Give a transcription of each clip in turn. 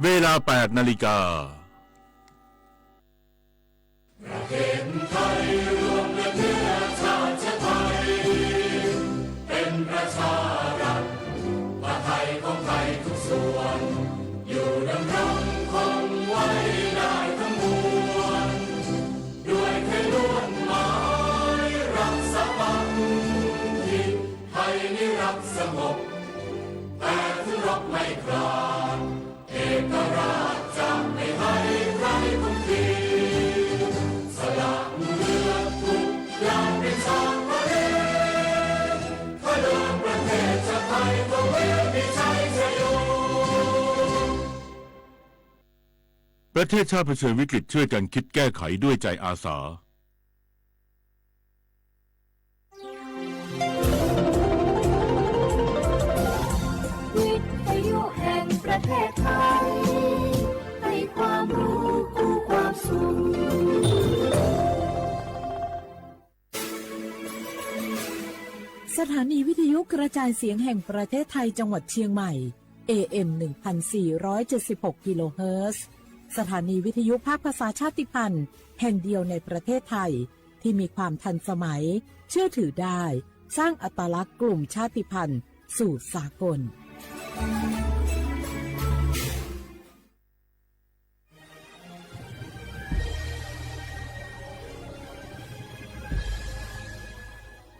เวลา 8 นาฬิกาประเทศไทยรวมเนื้อชาติไทยเป็นประชารัฐว่าไทยของไทยทุกส่วนอยู่ดำรงคงไว้ได้ทั้งมวลด้วยเคยล้วนหมายรักษาปักถิ่นไทยนิรักสงบแต่ถึงรบไม่กล้าเอกราชจะไม่ให้ใครคุมทีสละเลือดทุกอย่างเป็นชาติประเทศถ้าเดินประเทศจะไทยก็เวมีชัยชโยประเทศชาติเผชิญวิกฤตช่วยกันคิดแก้ไขด้วยใจอาสาวิทยุแห่งประเทศไทยให้ความรู้คู่ความสุขสถานีวิทยุกระจายเสียงแห่งประเทศไทยจังหวัดเชียงใหม่ AM 1476 กิโลเฮิรตซ์สถานีวิทยุภาคภาษาชาติพันธุ์แห่งเดียวในประเทศไทยที่มีความทันสมัยเชื่อถือได้สร้างอัตลักษณ์กลุ่มชาติพันธุ์สู่สากล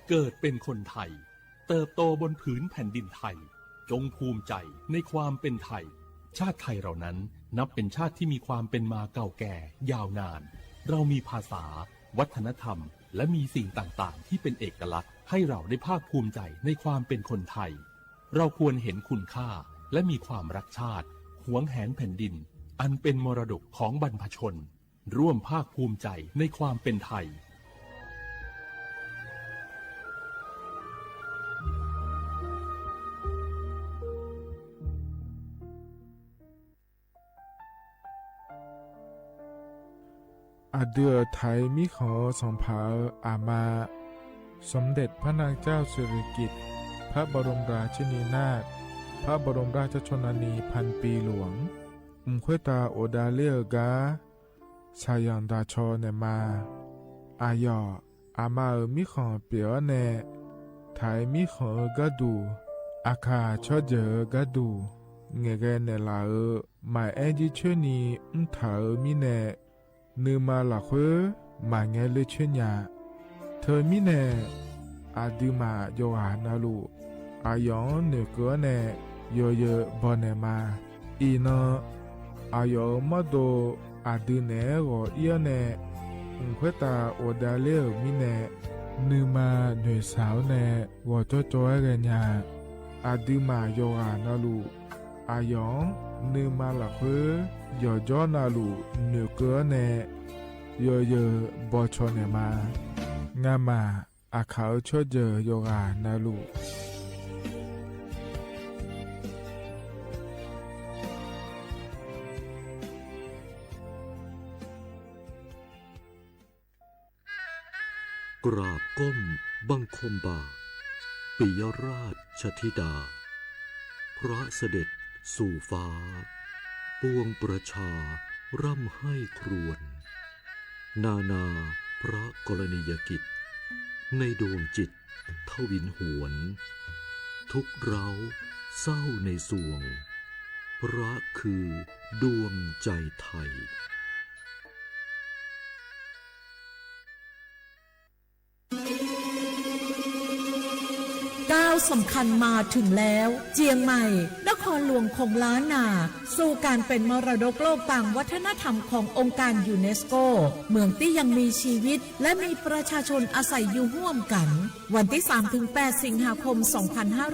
เกิดเป็นคนไทยเติบโตบนผืนแผ่นดินไทยจงภูมิใจในความเป็นไทยชาติไทยเรานั้นนับเป็นชาติที่มีความเป็นมาเก่าแก่ยาวนานเรามีภาษาวัฒนธรรมและมีสิ่งต่างๆที่เป็นเอกลักษณ์ให้เราได้ภาคภูมิใจในความเป็นคนไทยเราควรเห็นคุณค่าและมีความรักชาติหวงแหนแผ่นดินอันเป็นมรดกของบรรพชนร่วมภาคภูมิใจในความเป็นไทยอาเดือไทยมิขอสองผาอามาสมเด็จพระนางเจ้าสิริกิติ์พระบรมราชินีนาถพระบรมราชชนนีพันปีหลวงควยตาโอดาเลียกาชายันดาชอเนมาอายออามามิขอเปียวเนไทยมิขอกะดูอาคาชอเจอกะดูเงเกเนลาหมายแอจิเชนีถามิเนนืมาหลักเวมาเงเลเชญญาเธอมิเนอาดิมาโยหานาลูอายองเนเกเนโยเยบอนเนมาอีนอายอมาโดอาดิเนโกเอียเนเควตาโอดาเลมิเนนืมาเนสาวเนวอจโจเอเกญาอาดิมาโยหานาลูอายองนืมาหลักเวยอจอนาลูเนเกเนโยเยบอชอเนมางามาอาเขาชอเจโยกานาลูกราบก้มบังคมบาทปิยราชธิดาพระเสด็จสู่ฟ้าปวงประชาร่ำให้ครวญนานาพระกรณียกิจในดวงจิตทวินหวนทุกเราเศร้าในสวงพระคือดวงใจไทยก้าวสำคัญมาถึงแล้วเจียงใหม่นครหลวงของล้านนาสู่การเป็นมรดกโลกต่างวัฒนธรรมขององค์การยูเนสโกเมืองที่ยังมีชีวิตและมีประชาชนอาศัยอยู่ร่วมกันวันที่ 3-8 สิงหาคม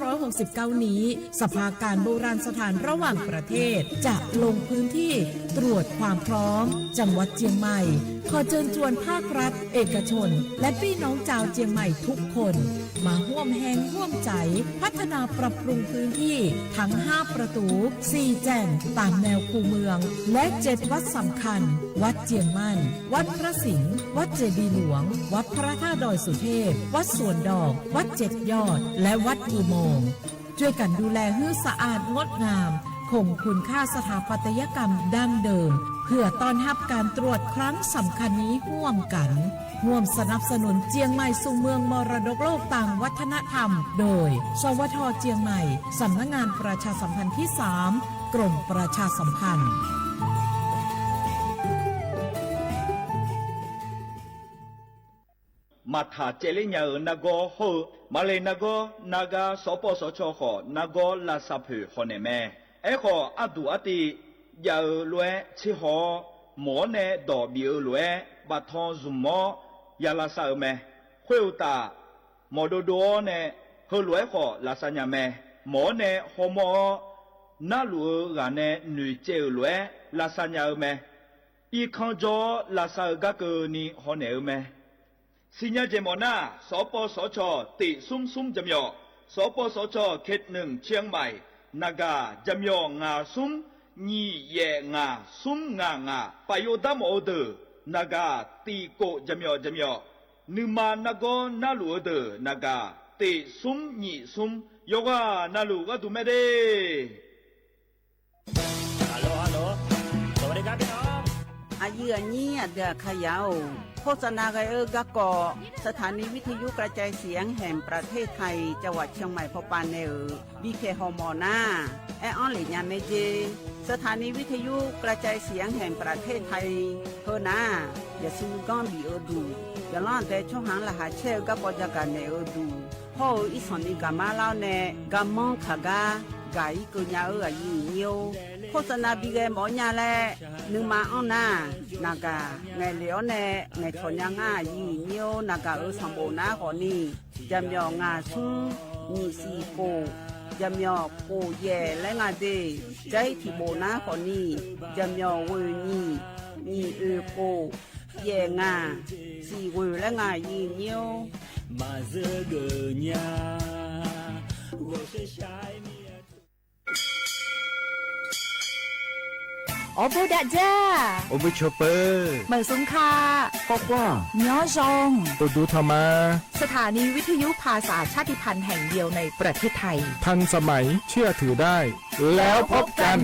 2569 นี้สภาการโบราณสถานระหว่างประเทศจะลงพื้นที่ตรวจความพร้อมจังหวัดเจียงใหม่ขอเชิญชวนภาครัฐเอกชนและพี่น้องชาวเจียงใหม่ทุกคนมาร่วมแรงร่วมใจพัฒนาปรับปรุงพื้นที่ทั้ง5ประตู4แจ่งตามแนวคูเมืองและ7วัดสำคัญวัดเจียงมั่นวัดพระสิงห์วัดเจดีย์หลวงวัดพระธาตุดอยสุเทพวัดสวนดอกวัด7ยอดและวัดอุโมงค์ช่วยกันดูแลให้สะอาดงดงาม คงคุณค่าสถาปัตยกรรมดั้งเดิมเพื่อต้อนรับการตรวจครั้งสำคัญนี้ร่วมกันร่วมสนับสนุนเจียงใหม่สู่เมืองมรดกโลกต่างวัฒนธรรมโดยสวท.เจียงใหม่สำนักงานประชาสัมพันธ์ที่ 3 กรมประชาสัมพันธ์มาถาเจริญยนากโฮมาเลยนากนากาสปสชขอนากลาซาผือฮอเนแม่ขออดูอติยาลวยชิฮอหมอเนดอบิลวยบาทองซุมอยาลาซาแม่คุยตาหมอดูดูเนเฮลวยขอลาซาญาแม่หมอเนฮอมอนาลูกาเนนุเจลวยลาซาญาแม่อีคังจอลาซากะเกนีฮอเนแม่สิญญาเจมอนาสปสชติซุ่มจำยอสปสชเขตหนึ่งเชียงใหม่นากาจำยองาซุ่มนี่เยงาซุ่มงปายดามอเดนากาตีโกจำยอนึมานากนาลูเดนากาติซุ่มนี่ซุ่มโยกานาลูกดูไม่ได้ฮัลโหลสวัสดีครับพี่น้องอายุอันนี้เดือขยาวโฆษณาไกกะกอสถานีวิทยุกระจายเสียงแห่งประเทศไทยจังหวัดเชียงใหม่พบปานเนอบีเคฮอมอนาออนหลิญาเมเจสถานีวิทยุกระจายเสียงแห่งประเทศไทยเฮนาอย่าซูก้อนบีดูอย่าล่อนแต่ช่องหางละหาเชลกับปอจาการเนอดูพ่ออีสอนีกามาเล่าเนกามองขากากายกุญญาอายุเนียวโฆษณาบีเกหมอญาแลนึงมาอ้อนนานากาไงเหลียวแน่ไงทอนยังง่ายีเนียวนากาสมบูรณ์นาคนนี้จำยองาซุ้งมีสีโกจำยอโกแย่และงาเดใจที่โบนาคนนี้จำยอเวนี่มีโกแย่งาสีเวและงายีเนียวมาเจอเกญา我是shiny我不打架，โอเวอร์ชอปเปอร์ เหมือนซุ้มคา กอกว่า เนื้อซง ตัวดูธรรมา สถานีวิทยุภาษาชาติพันธุ์แห่งเดียวในประเทศไทย ทันสมัยเชื่อถือได้ แล้วพบกัน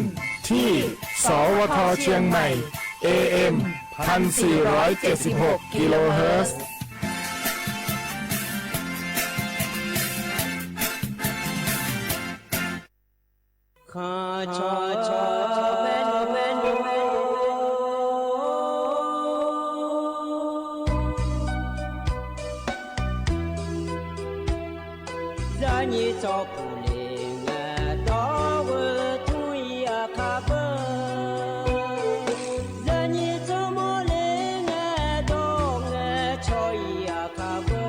ที่สวทเชียงใหม่ AM 1476 กิโลเฮิรตซ์ข้าชอแม่นza ni cho pu le nga do we tu ya ka ba za ni cho mo le nga do nga cho ya ka ba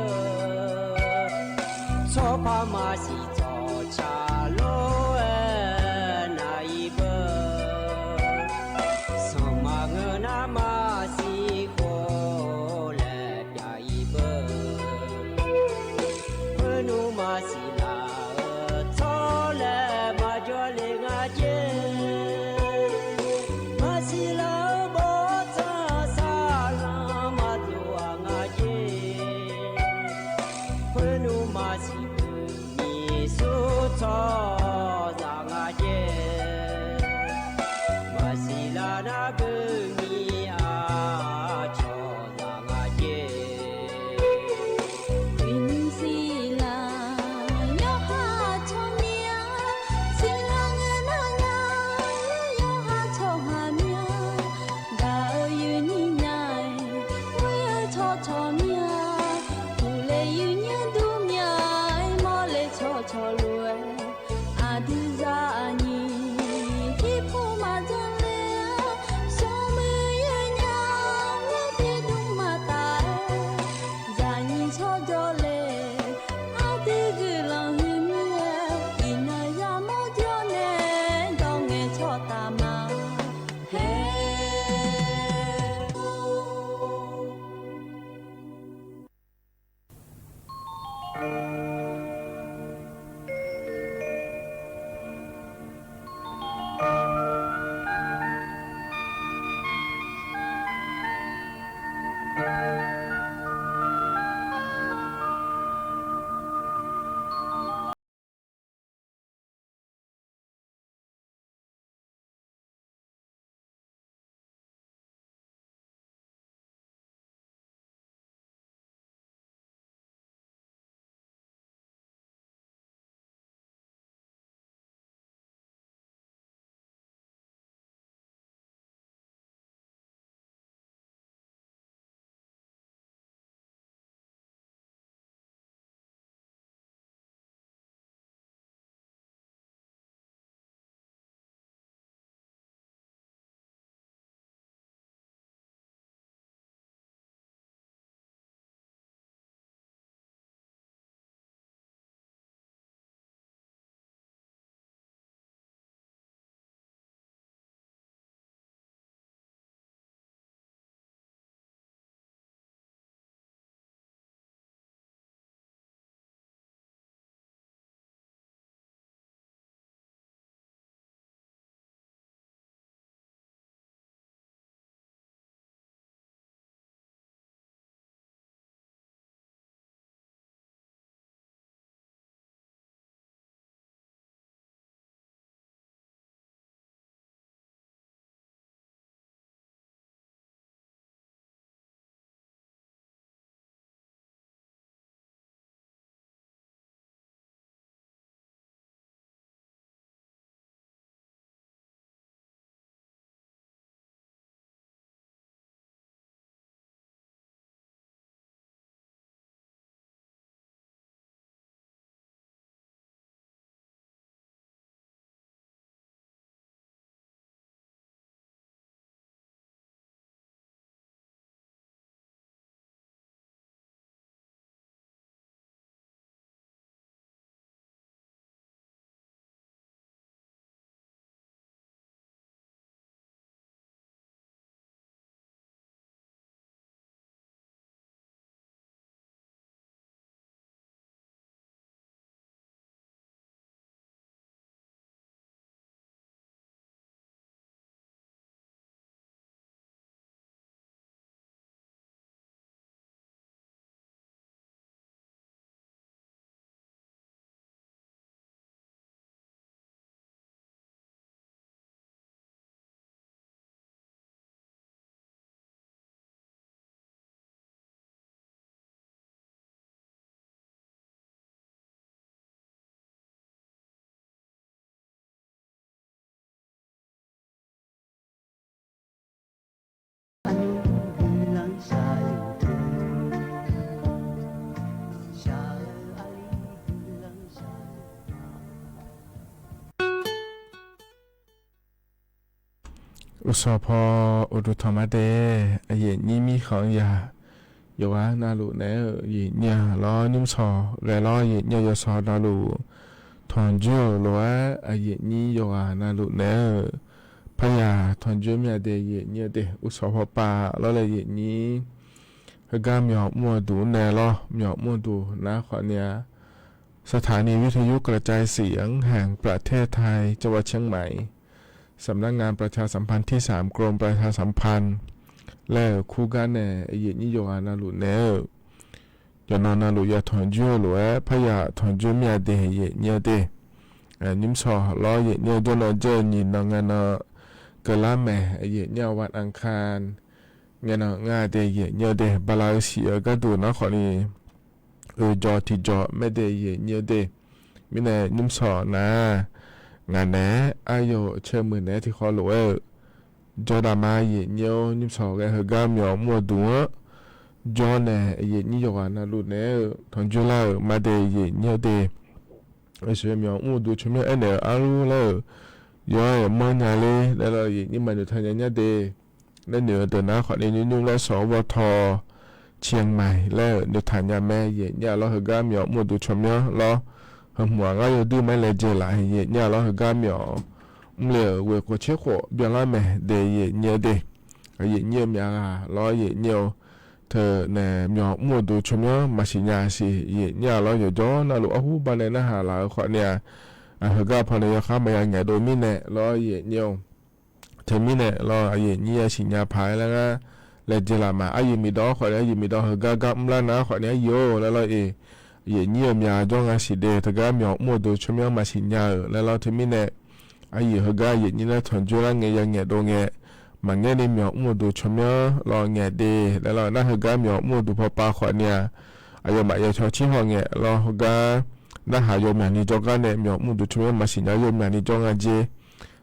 cho pa ma si cho cha lo Adizani, kipu mazale, some อุสพออุดุธรรมเดเย็นนี้มีของยาอยู่ว่านาลูเนเย็นเนี่ยล้อนิ่มสอและล้อเย็นเนี่ยยสอนาลูทอนจูล้อเย็นนี้อยู่ว่านาลูเนพยาทอนจูเมียเดเย็นเนี่ยเดอุสพอปาล้อเลยเย็นนี้เฮกามีออกมัวดูแนล้อมีออกมัวดูนะขอเนี่ยสถานีวิทยุกระจายเสียงแห่งประเทศไทยจังหวัดเชียงใหม่สำนักงานประชาสัมพันธ์ที่3กรมประชาสัมพันธ์และคู่กันเนเย็นนี้โยอานาลุเนยอนนาลุยาถอนจูหรือพยาถอนจูเมียเดเย็นเนี่ยเดนิมสอล้อเย็นเนี่ยจนเจอยินนงานเกล้าแม่เย็นเนี่ยวันอังคารเงินงาเดเย็นเนี่ยเดบาลาเสียก็ดูนะขอนี้จอที่จอไม่เดเย็นเนี่ยเดมิเนนิมสอนะงานแหนอายุเชื่อมือแหนที่ขอหลวงจอดามาเย็นเยอะนิมสอแกเฮกามีอมัวดัวจอแหนเย็นนี่ยกนาลุเนทอนจูลามาเดเย็นเยอะเดไอเชื่อมีอมัวดูชมเอเนอารูเลยย้อยมันยาเลยแล้วเราเย็นนี่มันอยู่ทางนี้เดและเหนือเดินน้าขอในนุ่งและสวทเชียงใหม่แล้วเดือดทานยาแม่เย็นยาเราเฮกามีอมัวดูชมเยอะเราหัวก็อยู่ดูไม่เลยเจอหลายเย็นเนี่ยเราเฮกามีอ๋เหลือเวกเชื่อขวเบียร์ละแม่เดยเย็นเนี่ยเดเย็นเนี่ยมีอะไรล้อเย็นเนี่ยเธอเนี่ยมีมัวดูชมเนี่ยมาสิญาสิเย็นเนี่ยเราอยู่จ้อน่ารู้หูบ้านเนี่ยนะหาเราขอเนี่ยเฮกาพอเนี่ยข้ามไปยังไงโดยมิเนี่ยล้อเย็นเนี่ยเธอมิเนี่ยล้อเย็นเนี่ยสิญาพายแล้วก็เลยเจลามาอายุมีดอขอเนี่ยอายุมีดอเฮกากับมลานะขอเนี่ยโยแล้วเราเย็นเนี่ยมีจ้องอาสิเดเธอก็มีมัวดูชมเนี่ยมาสิญาแล้วเราเธอมิเนี่ยไอ้เฮกาเย็นนี่นะถอนจูรังเงียงเงียดงเงียมันเงียนี่มีอมัวดูชมเนี่ยรอเงียเดแล้วเราหน้าเฮกามีอมัวดูพอปาขวเนี่ยไอ้ยมาเยชอชิห้องเงียรอเฮกาหน้าหายมอย่างนี้จงกันเนี่ยมีอมัวดูชมเนี่ยมาสิญญายมอย่างนี้จงกันเจ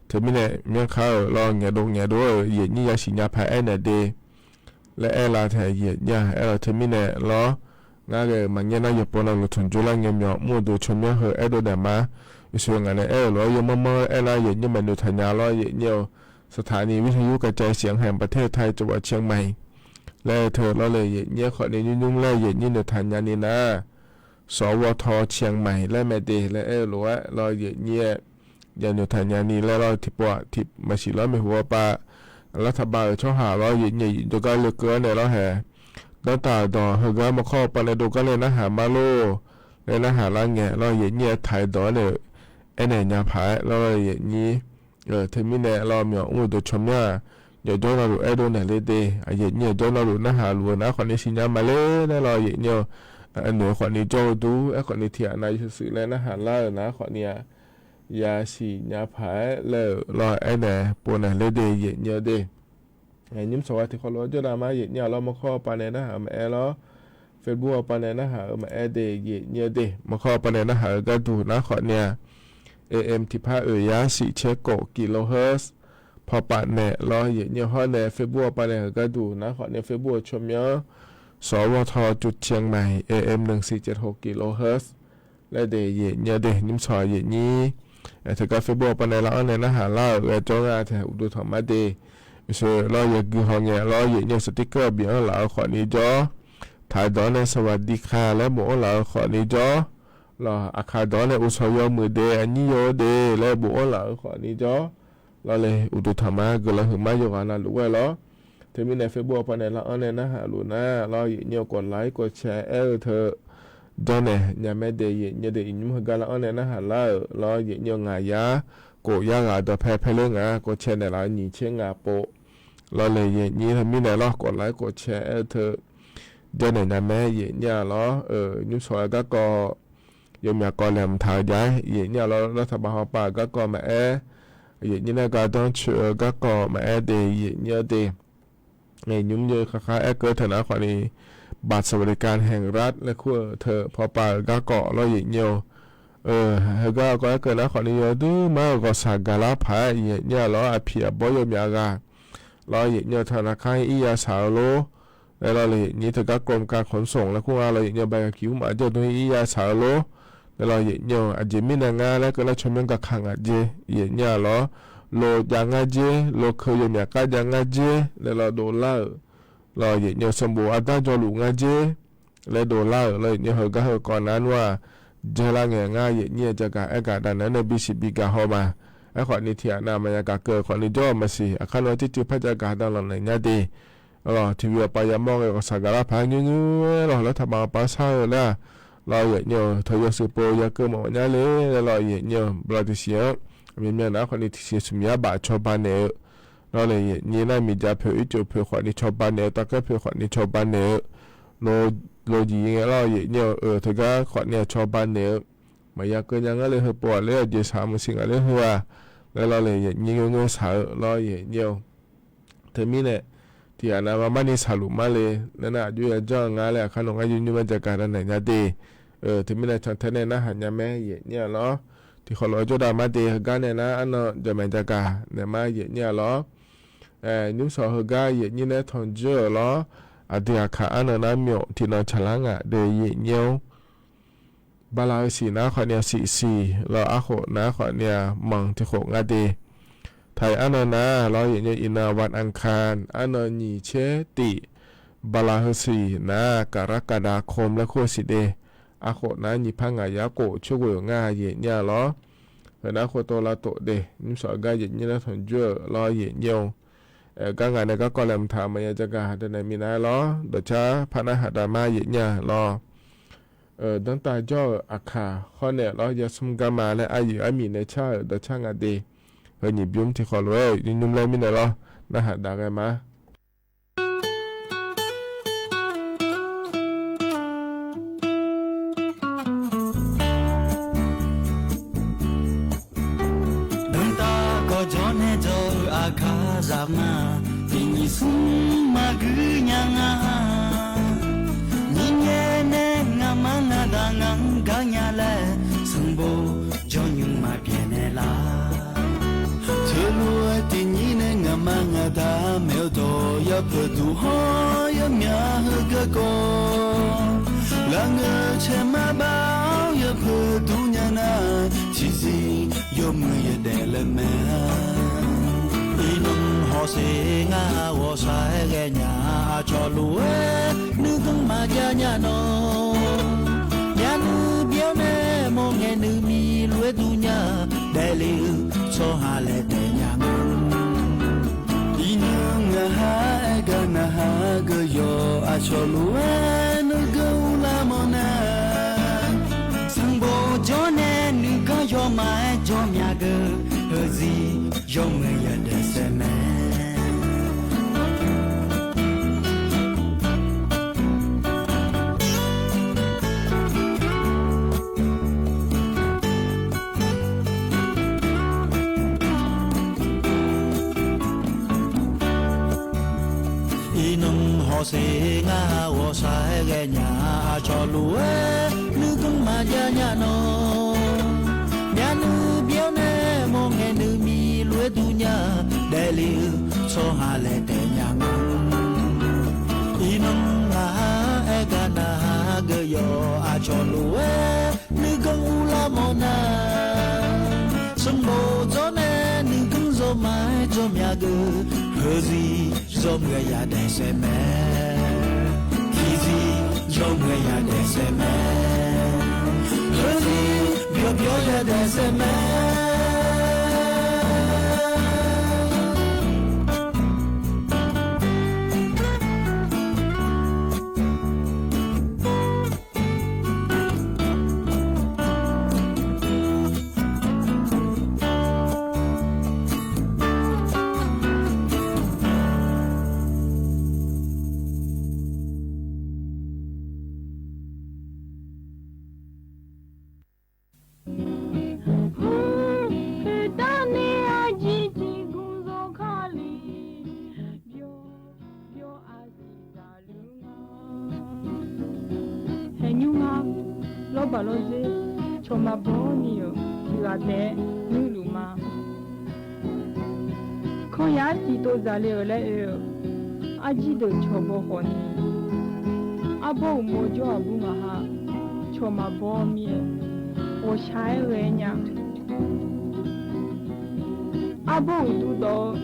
เธอมีเนี่ยมีข้าวรอเงียดงเงียด้วยเย็นนี่ยาสิญญาพายไอ้เนี่ยเดและไอ้ลาแทเย็นเนี่ยไอ้เราเธอมีเนี่ยรอง่ายเลยมันเงียน่าอยู่ปนเราถอนจูรังเงียมีอมัวดูชมเนี่ยเฮไอ้โดดมาส่วนงานเนี่ยเราอยู่มั่ๆเราเย็นนี่มันอยู่ทัญญาเราเย็นเนี่ยสถานีวิทยุกระจายเสียงแห่งประเทศไทยจังหวัดเชียงใหม่และเธอเราเลยเย็นเนี่ยขอในยุ่งๆแล้วเย็นนี่อยู่ทัญญานี่นะสวทเชียงใหม่และแม่เดและหรือว่าเราเย็นเนี่ยยันอยู่ทัญญานี่และเราที่ปวดที่มาสิเราไม่หัวปะรัฐบาลช่อหาเราเย็นเนี่ยดูการเลือกเกลือเนี่ยเราแห่ตั้งแต่ดอกเฮกามาข้อปนดูกันเลยนะหามาโลเลยนะหาล่างเงี้ยเราเย็นเนี่ยถ่ายดอกเนี่ยไอ้เนี่ยพายเราเย็นนี้เทมิเนี่ยเรามีอุ้งดูชมเนี่ยอย่าโดนเราไอ้โดนเนี่ยเลยเดเย็นเนี่ยโดนเรานะหาลัวนะคนนี้สิญญามาเลยแล้วเราเย็นเนี่ยหนูคนนี้โจดูไอ้คนนี้เถียนายสื่อแล้วนะหาล่านะคนเนี่ยยาสิญญาพายแล้วเราไอ้เนี่ยปนเนี่ยเลยเดเย็นเนี่ยเดไอ้ยิ้มสวัสดิ์ที่เขาล้อเจ้าดามาเย็นเนี่ยเรามาข้อปานเนี่ยนะหามาแอล้อเฟซบุ๊กปานเนี่ยนะหามาแอเดเย็นเนี่ยเดมาข้อปานเนี่ยนะหาก็ดูนะคนเนี่ยAM ที่พายาสิเชโกกิโลเฮิรตซ์พอปะเนรอเย็นเนี่ยฮอเนเฟซบุ๊กปะเนก็ดูนะขอในเฟซบุ๊กชมเยอะสวทจุดเชียงใหม่ AM 1476กิโลเฮิรตซ์และเดเย็นเนี่ยเดนิมสอเย็นนี้ถ้าก็เฟซบุ๊กปะเนแล้วเนี่ยนะหาเล่าจ้องอาแถวดูธรรมะเดมิสรอเยกห้องเนี่ยรอเย็นเนี่ยสติ๊กเกอร์เบียร์เหล่าขอนี้จ้อถ่ายดอนในสวัสดีค่ะและหมูเหล่าขอนี้จ้อเราอาคาดอนในอุสยมือเดอันนี้โยเดและบุโอหลังขอนี้จ้อเราเลยอุตุธรรมะก็เลยถึงมาอยู่กันนะรู้ไว้แล้วเธอมีในเฟซบุ๊กปะเนี่ยเราเนี่ยนะหาลูนะเราเนี่ยกดไลค์กดแชร์เธอดอนเนี่ยยังไม่ได้ยังได้ยิ้มให้กันเราเนี่ยนะหาเราเนี่ยงายาโกย่างตัวแพ้เรื่องกดแชร์ในเราหนีเชื่องโปเราเลยนี่เธอมีในเรากดไลค์กดแชร์เธอเดอนเนี่ยแม่เนี่ยเรายิ้มสวยก็ยมอยากก่อนแหลมถ่ายย้ายอย่างนี้เรารัฐบาลป่าก็ก่อมาอย่างนี้นะก็ต้องเชื่อก็ก่อมาเดย์อย่างนี้เดย์ไงยุ่งเยอะค่าเกิดฐานะคนนี้บัตรสวัสดิการแห่งรัฐและขั้วเธอพอป่าก็ก่อเราอย่างเดียวก็เกิดนะคนนี้ดูมาก็สักกะลาพายอย่างนี้เราอภิบอยมยากาเราอย่างนี้ธนาคารอียาสาวโลแล้วเราเลยนี่ถือก็กรมการขนส่งแล้วพวกเราเลยเนี่ยใบขับขี่มาจะด้วยอียาสาวโลแล้วเราเนี่ยอาจจะมีนางงานแล้วก็เราชมยังกับขังอาจจะเนี่ยเรา โลยังไงเจโลเคยมีการยังไงเจแล้วเราโดนเล่าเราอย่างเงี้ยสมบูรณ์อัตราจอลูกไงเจแล้วโดนเล่าเลยเนี่ยเขาก็เขาก่อนนั้นว่าเจล่าเงี้ยง่ายอย่างเงี้ยจะการอากาศดันนั้นในบิสิบิกาเข้ามาไอ้ขวัญนิเทียนามายากาเกิดขวัญนิจอมาสิอาคารว่าที่จื้อพระจักรดันหลังไหนเงี้ยดีทีวีไปยามองก็สักการะพังเงี้ยแล้วทำมาปัสสาวะแล้วเราอย่างเงี้ยทอยสุโปยาเกิดมาวันนี้เลยเราอย่างเงี้ยบลาดิเซียมีเมียนะคนนี้ที่เสียสมัยบาชอบบ้านเนี่ยเราเลยนี่น่ามีจะเผยจุดเผยคนนี้ชอบบ้านเนี่ยตะก็เผยคนนี้ชอบบ้านเนี่ยโลยิงเราอย่างเงี้ยถ้าก็คนนี้ชอบบ้านเนี่ยไม่อยากเกินยังเลยหัวปวดเลยจะสามสิ่งอะไรหัวแล้วเราเลยอย่างเงี้ยเงี้ยสาวเราอย่างเงี้ยเธอมีเนี่ยที่อันนั้นมันนี่สรุปมาเลยนั่นน่ะอยู่อย่างจ้างงานเลยขนมอายุนี่มันจะการไหนเนี่ยดีเธอมีเนี่ยฉันเธอเนี่ยนะหันยาแม่อย่างเงี้ยเนาะที่เขาเราจะได้มาดีกันเนี่ยนะอันนั้นจะเป็นจากการเนี่ยมาอย่างเงี้ยหรอนิ้วสอหกันอย่างเงี้ยเนี่ยทนเจอหรออาเดียขาอันนั้นมีที่นอนฉลางอ่ะเดียอย่างเงี้ยบาลาสีนะขอเนี่ยสีเราอาโขนะขอเนี่ยมังที่โขงอาดีไทยอันนั้นนะเราอย่างเงี้ยอินาวันอังคารอันนั้นนี่เชติบาลาสีนะกรกฎาคมและขั้วสิเดอาโคนะนี่พังอายาโกช่วยง่ายเย็นเนี่ยหรอเห็นนะโคโตลาโตเดนิสอกาเย็นเนี่ยถอนเจอรอเย็นเยียวการงานเนี่ยก็กอลมถามมาจะกาหาในมีนาหรอเดชะพระนาหาดามาเย็นเนี่ยรอตั้งแต่เจ้าอาคาข้อเนี่ยเราจะสมกามาและอายุอามีในชาเดชะงาดีเฮนิบิมที่ขอรวยยินนุ่มเลยมีนาหรอนาหาดาไงมาZama Tini suma gunyanga Ninye ne ngamana dangang ganyale Sumbo jonyung ma piene la Tulu tini ne ngamanga da meo do ya pedu ho ya mya hagago Langa che ma bao ya pedu nyana Chizi yo mu ya dele me Inung hose nga wo sai ge nya cho luwe nu tung ma ja nya no nya nu bio ne mo nge nu mi lue du nya de li so ha le de nya Inung ha ga na ha ge yo a cho luwe nu go la mo na sang bo jo ne nu ga yo ma jo mya ge zi Yong ya de se me Inung ho se nga wo sai ge nya cho luwe nu tung ma ja nya no nya nu bio ne mo nge nu mi lue du nya de li so ha le de nya Inung ha e ga na ge yo a cho luwe nu gong u la mo na sum bo zo ne nu gong zo mai zo mya ge he zi zo mwe ya de se me ki zi zo mwe ya de se me he zi bio ya de se me Baloze choma bonio kiwade nuluma Koya ti to zale ole aji do chobo honi Abo mojo abunga ha choma bomie o shai wenya 阿婆都到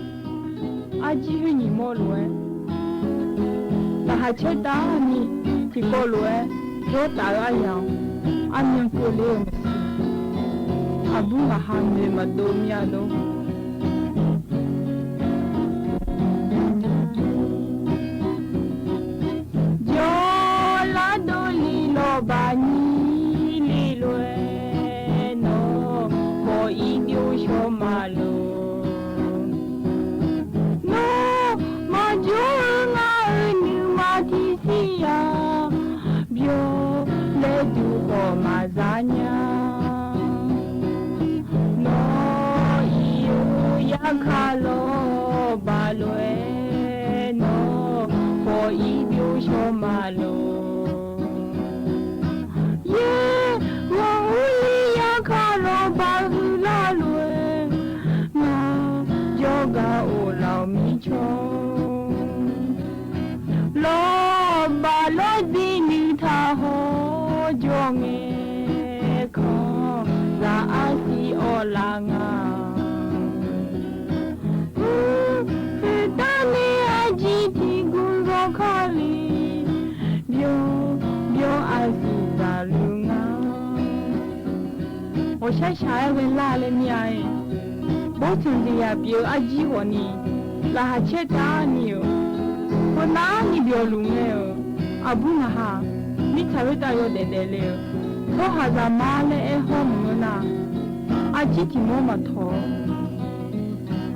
阿姐去你莫路哎，那还吃大你去过路哎，做大个样，阿娘过来没事，阿婆嘛还没嘛多米啊都。把你离乱喏，可以丢小马路，喏，马就俺女马蹄西呀，别来丢好马扎娘，喏，有呀卡罗巴乱喏，可以丢小马路。我下下问拉了你哎，我从这呀表阿姨和你，拉切打你哦，我哪你表弄哎哦，阿不那哈，你才会到有点点了，我还在马来哎好么呢，阿姐听我嘛头，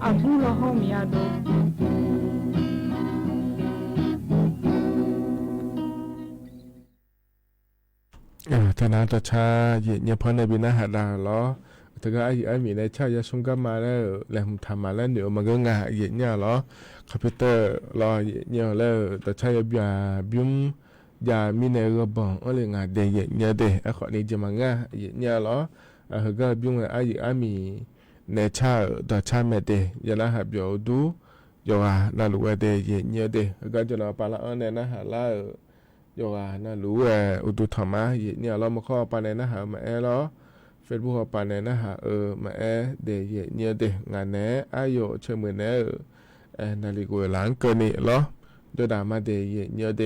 阿不了好么呀都。ธนาตชาเยี่ยพอในบินาหาดาล้อแต่ก็ไอ้มีในชายาชงก็มาแล้วแหลมทำมาแล้วเดี๋ยวมันก็งาเยี่ยเนี่ยล้อคอมพิวเตอร์รอเยี่ยแล้วแต่ชายาบิมยามีในระบบอะไรงาเดียเนี่ยเดไอ้ขอนี้จะมางาเยี่ยเนี่ยล้อก็บิมไอ้มีในชาแต่ชาไม่เดยาละหับอยู่ดูอยู่ว่าน่ารู้ว่าเดเยี่ยเนี่ยเดก็จะนอปาละอันเนี่ยนะหาละยว่าน่ารู้อุตุธรรมะเนี่ยเรามาข้อปานในนะหามาล้อเฟซบุ๊กปานในนะหามาเดยเนี่ยเดงานแหนอายุเชื่อมือแหนนาฬิกาหลังเกินนี่ล้อโดยดามาเดยเนี่ยเด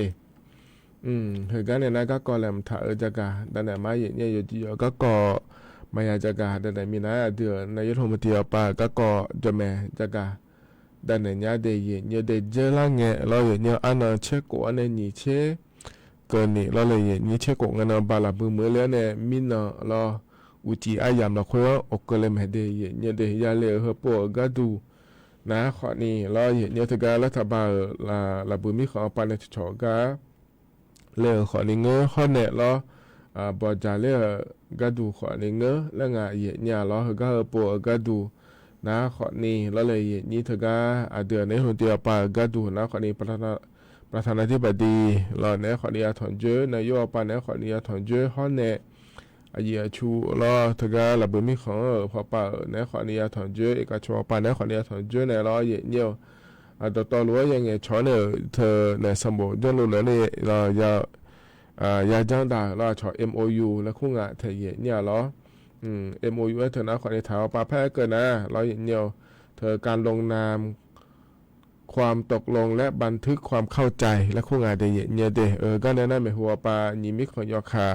เหตุการณ์เนี่ยนะก็ก่อแหลมถ่าจักาดันไหนมาเนี่ยอยู่ที่ก็ก่อมายาจักาดันไหนมีนะเดือนนายกรัฐมนตรีป่าก็ก่อจะแม่จักาดันไหนเนี่ยเดยเนี่ยเดเจอละเงี้ยเราเนี่ยอันนั้นเช็คกูอันนี้นี่เช็คเกินนี่เราเลยนี่เช็คของเงินบาลาบุมือแล้วเนี่ยมินเราอุจิอายามเราคุยว่าอกเกลมเดยเนี่ยเดียเลยเฮปวก็ดูนะข้อนี้เราเนี่ยถึงการรัฐบาลลาบุมีของปานในชอกาเลยข้อนี้เงอข้อเนี่ยเราบอจาเลยก็ดูข้อนี้เงอแล้วงาเนี่ยเราก็เฮปวก็ดูนะข้อนี้เราเลยนี่ถึงการเดือนในหัวเดียวปาก็ดูนะข้อนี้ประธานาธิบดีรอเนี่ยขออนุญาตถอนเจอนายกปานเนี่ยขออนุญาตถอนเจอห้องเนี่ยอาเยียชูรอถึงการระเบิดมีของพอป่าเนี่ยขออนุญาตถอนเจอเอกชนปานเนี่ยขออนุญาตถอนเจอเนี่ยรอเยี่ยวต่อรู้ว่ายังไงช้อนเนี่ยเธอเนี่ยสมบูรณ์จนรู้เลยเนี่ยเรายาจังดาเราชอ MOU แล้วคู่งานเธอเนี่ยรอMOU เธอนะขออนุญาตถามป่าแพ้เกินนะเราเยี่ยวเธอการลงนามความตกลงและบันทึกความเข้าใจและคู่งานเดียเนี่ยเดก็แนะนำให้หัวปานิมิของยอคา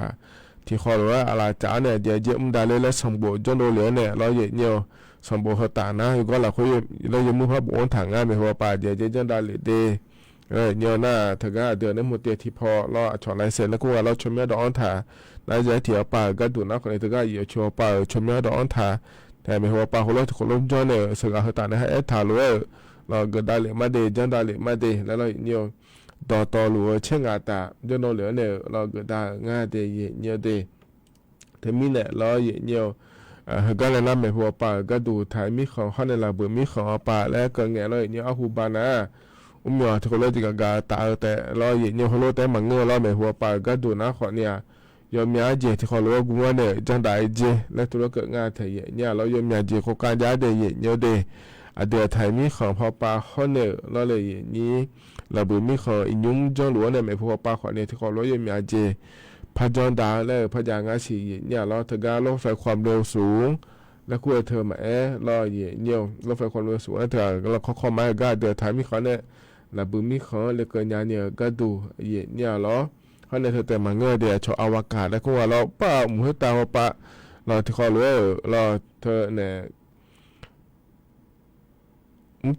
ที่ขอรู้ว่าอะไรจ้าเนี่ยเดี๋ยวเยอะมุดาเลยและสมบูรณ์จนโดเหลือเนี่ยเราเนี่ยสมบูรณ์เขาต่างนะก็เราคุยเรายังมือพับโอนถังงานไปหัวปาเดี๋ยวจะจนดาเลยเดเนี่ยน่าถึงก็เดือนนี้หมดเดียที่พอเราชอนไลเซนแล้วก็ว่าเราชมยอดอ่อนถ่าแล้วจะเถียวปาก็ดูนักคนนี้ถึงก็อยู่ชัวปาชมยอดอ่อนถ่าแต่ไม่หัวปาคนเราคนล้มจนเนี่ยสึกเขาต่างนะให้ถ่ารู้เราเกิดได้เลยมาเดจังได้เลยมาเดแล้วเราเนี่ยต่อหลัวเชื่องาตาจนเราเหลือเนี่ยเราเกิดได้ง่ายเดเนี่ยเดถึงมีเนี่ยเราเนี่ยก็เลยนั่งไม่หัวป่าก็ดูถ่ายมีของข้อในระเบิดมีของป่าแล้วก็เงี้ยเราเนี่ยเอาหูบานะมีทุกคนที่กาตาแต่เราเนี่ยเขาโลแต่มังเงอเราไม่หัวป่าก็ดูนะขอเนี่ยยอมยาเจที่เขารู้ว่ากูว่าเนี่ยจังได้เจและตัวเราเกิดง่ายเถอะเนี่ยเรายอมยาเจเขาการย้ายเดเนี่ยเดเดือไทยมีของพอปลาข้อเนี่ยเราเลยนี้ระบุมีของอินุ้งจ้องหลวงเนี่ยไม่พอปลาขอเนี่ยที่เขารู้ยังมีอาเจพจอนดาและพยางาสีเนี่ยเราถึงการลดไฟความเร็วสูง แล้วคุยเธอมารอเย่เนียวรถไฟความเร็วสูงแล้วเธอเราข้อมาก็เดือดท้ายมีเขาเนี่ยแล้วบึ้มมีเขาเลยเกินยาเนี่ยก็ดูเย่เนี่ยล้อเขาเนี่ยเธอแต่มาเงือเดียชออวกาศแล้วก็ว่าเราป้าหมูตาว่าป้าเราที่เขารู้เราเธอเนี่ย